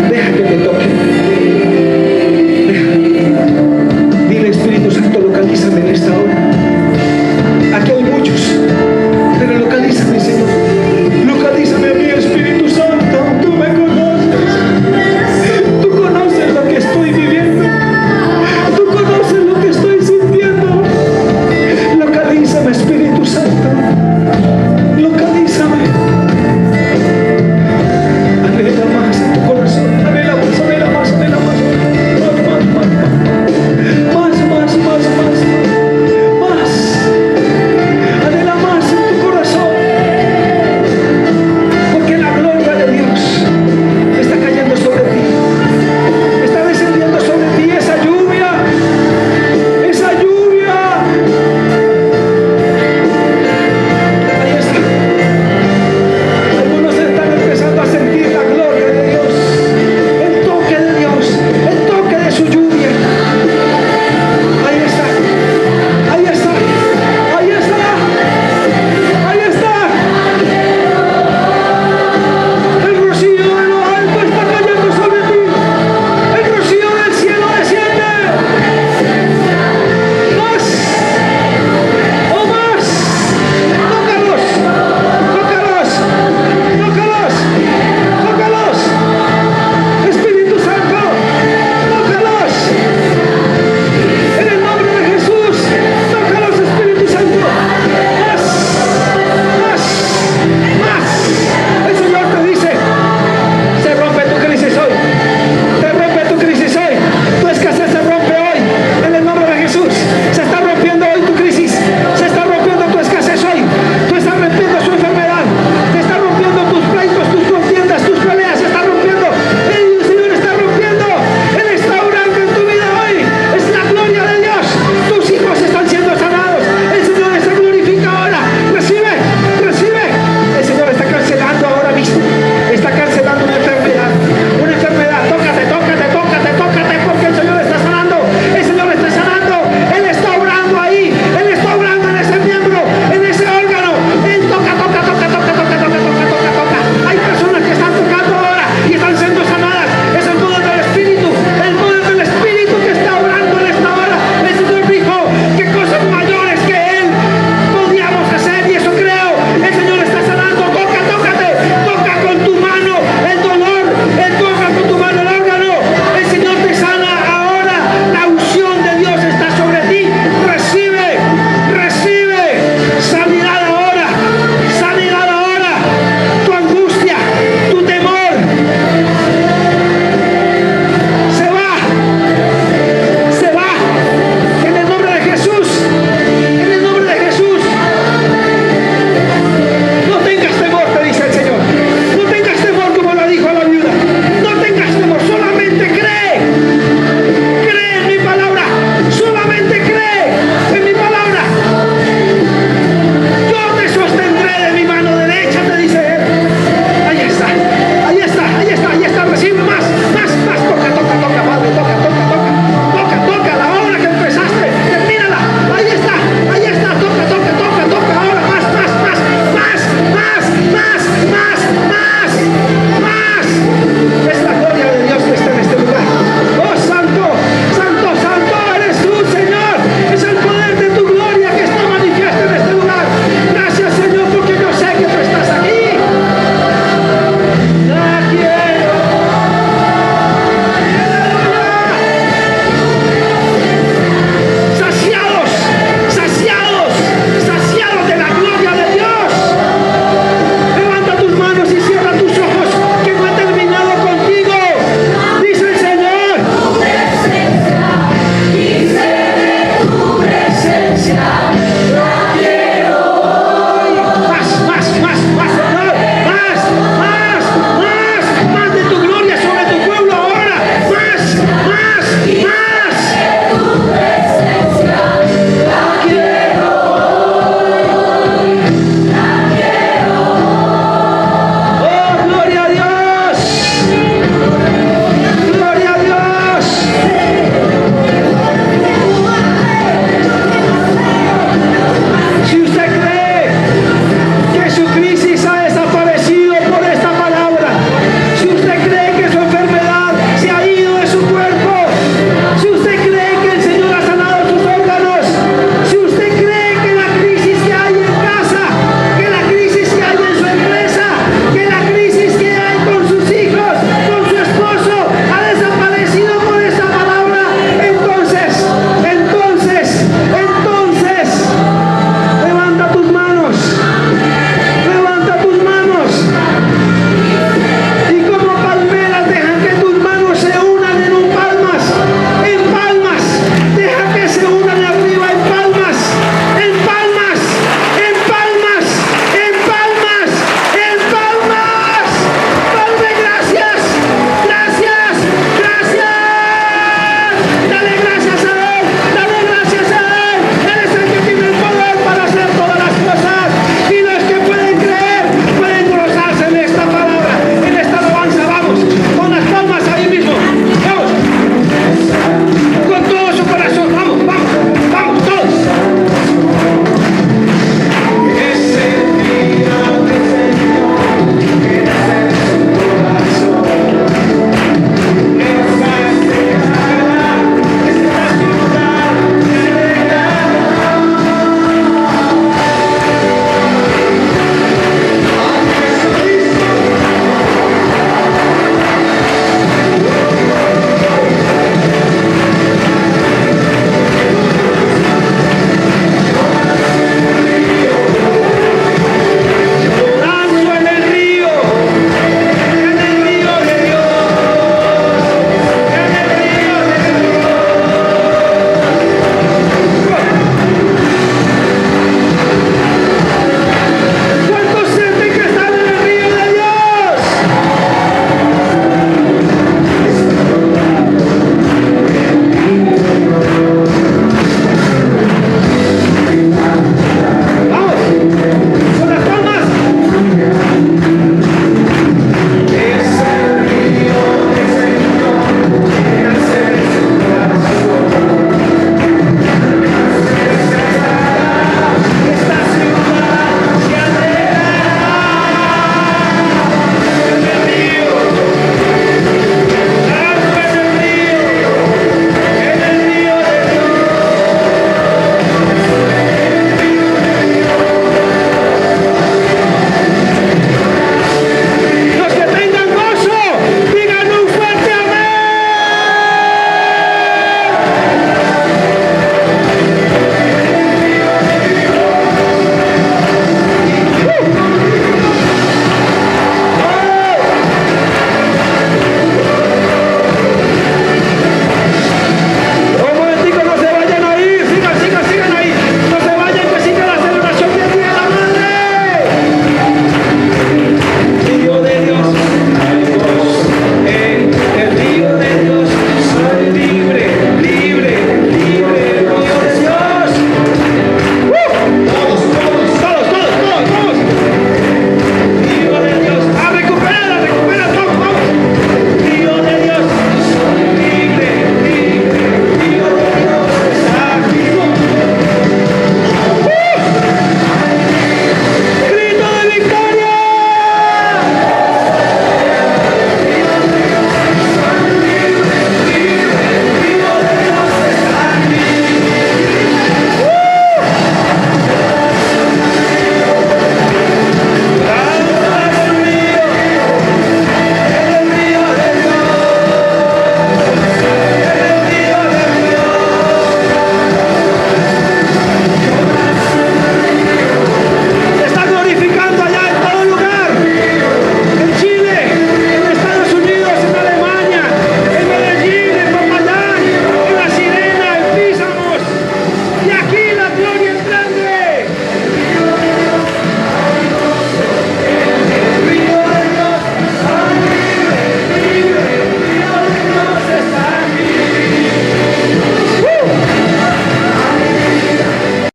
Deja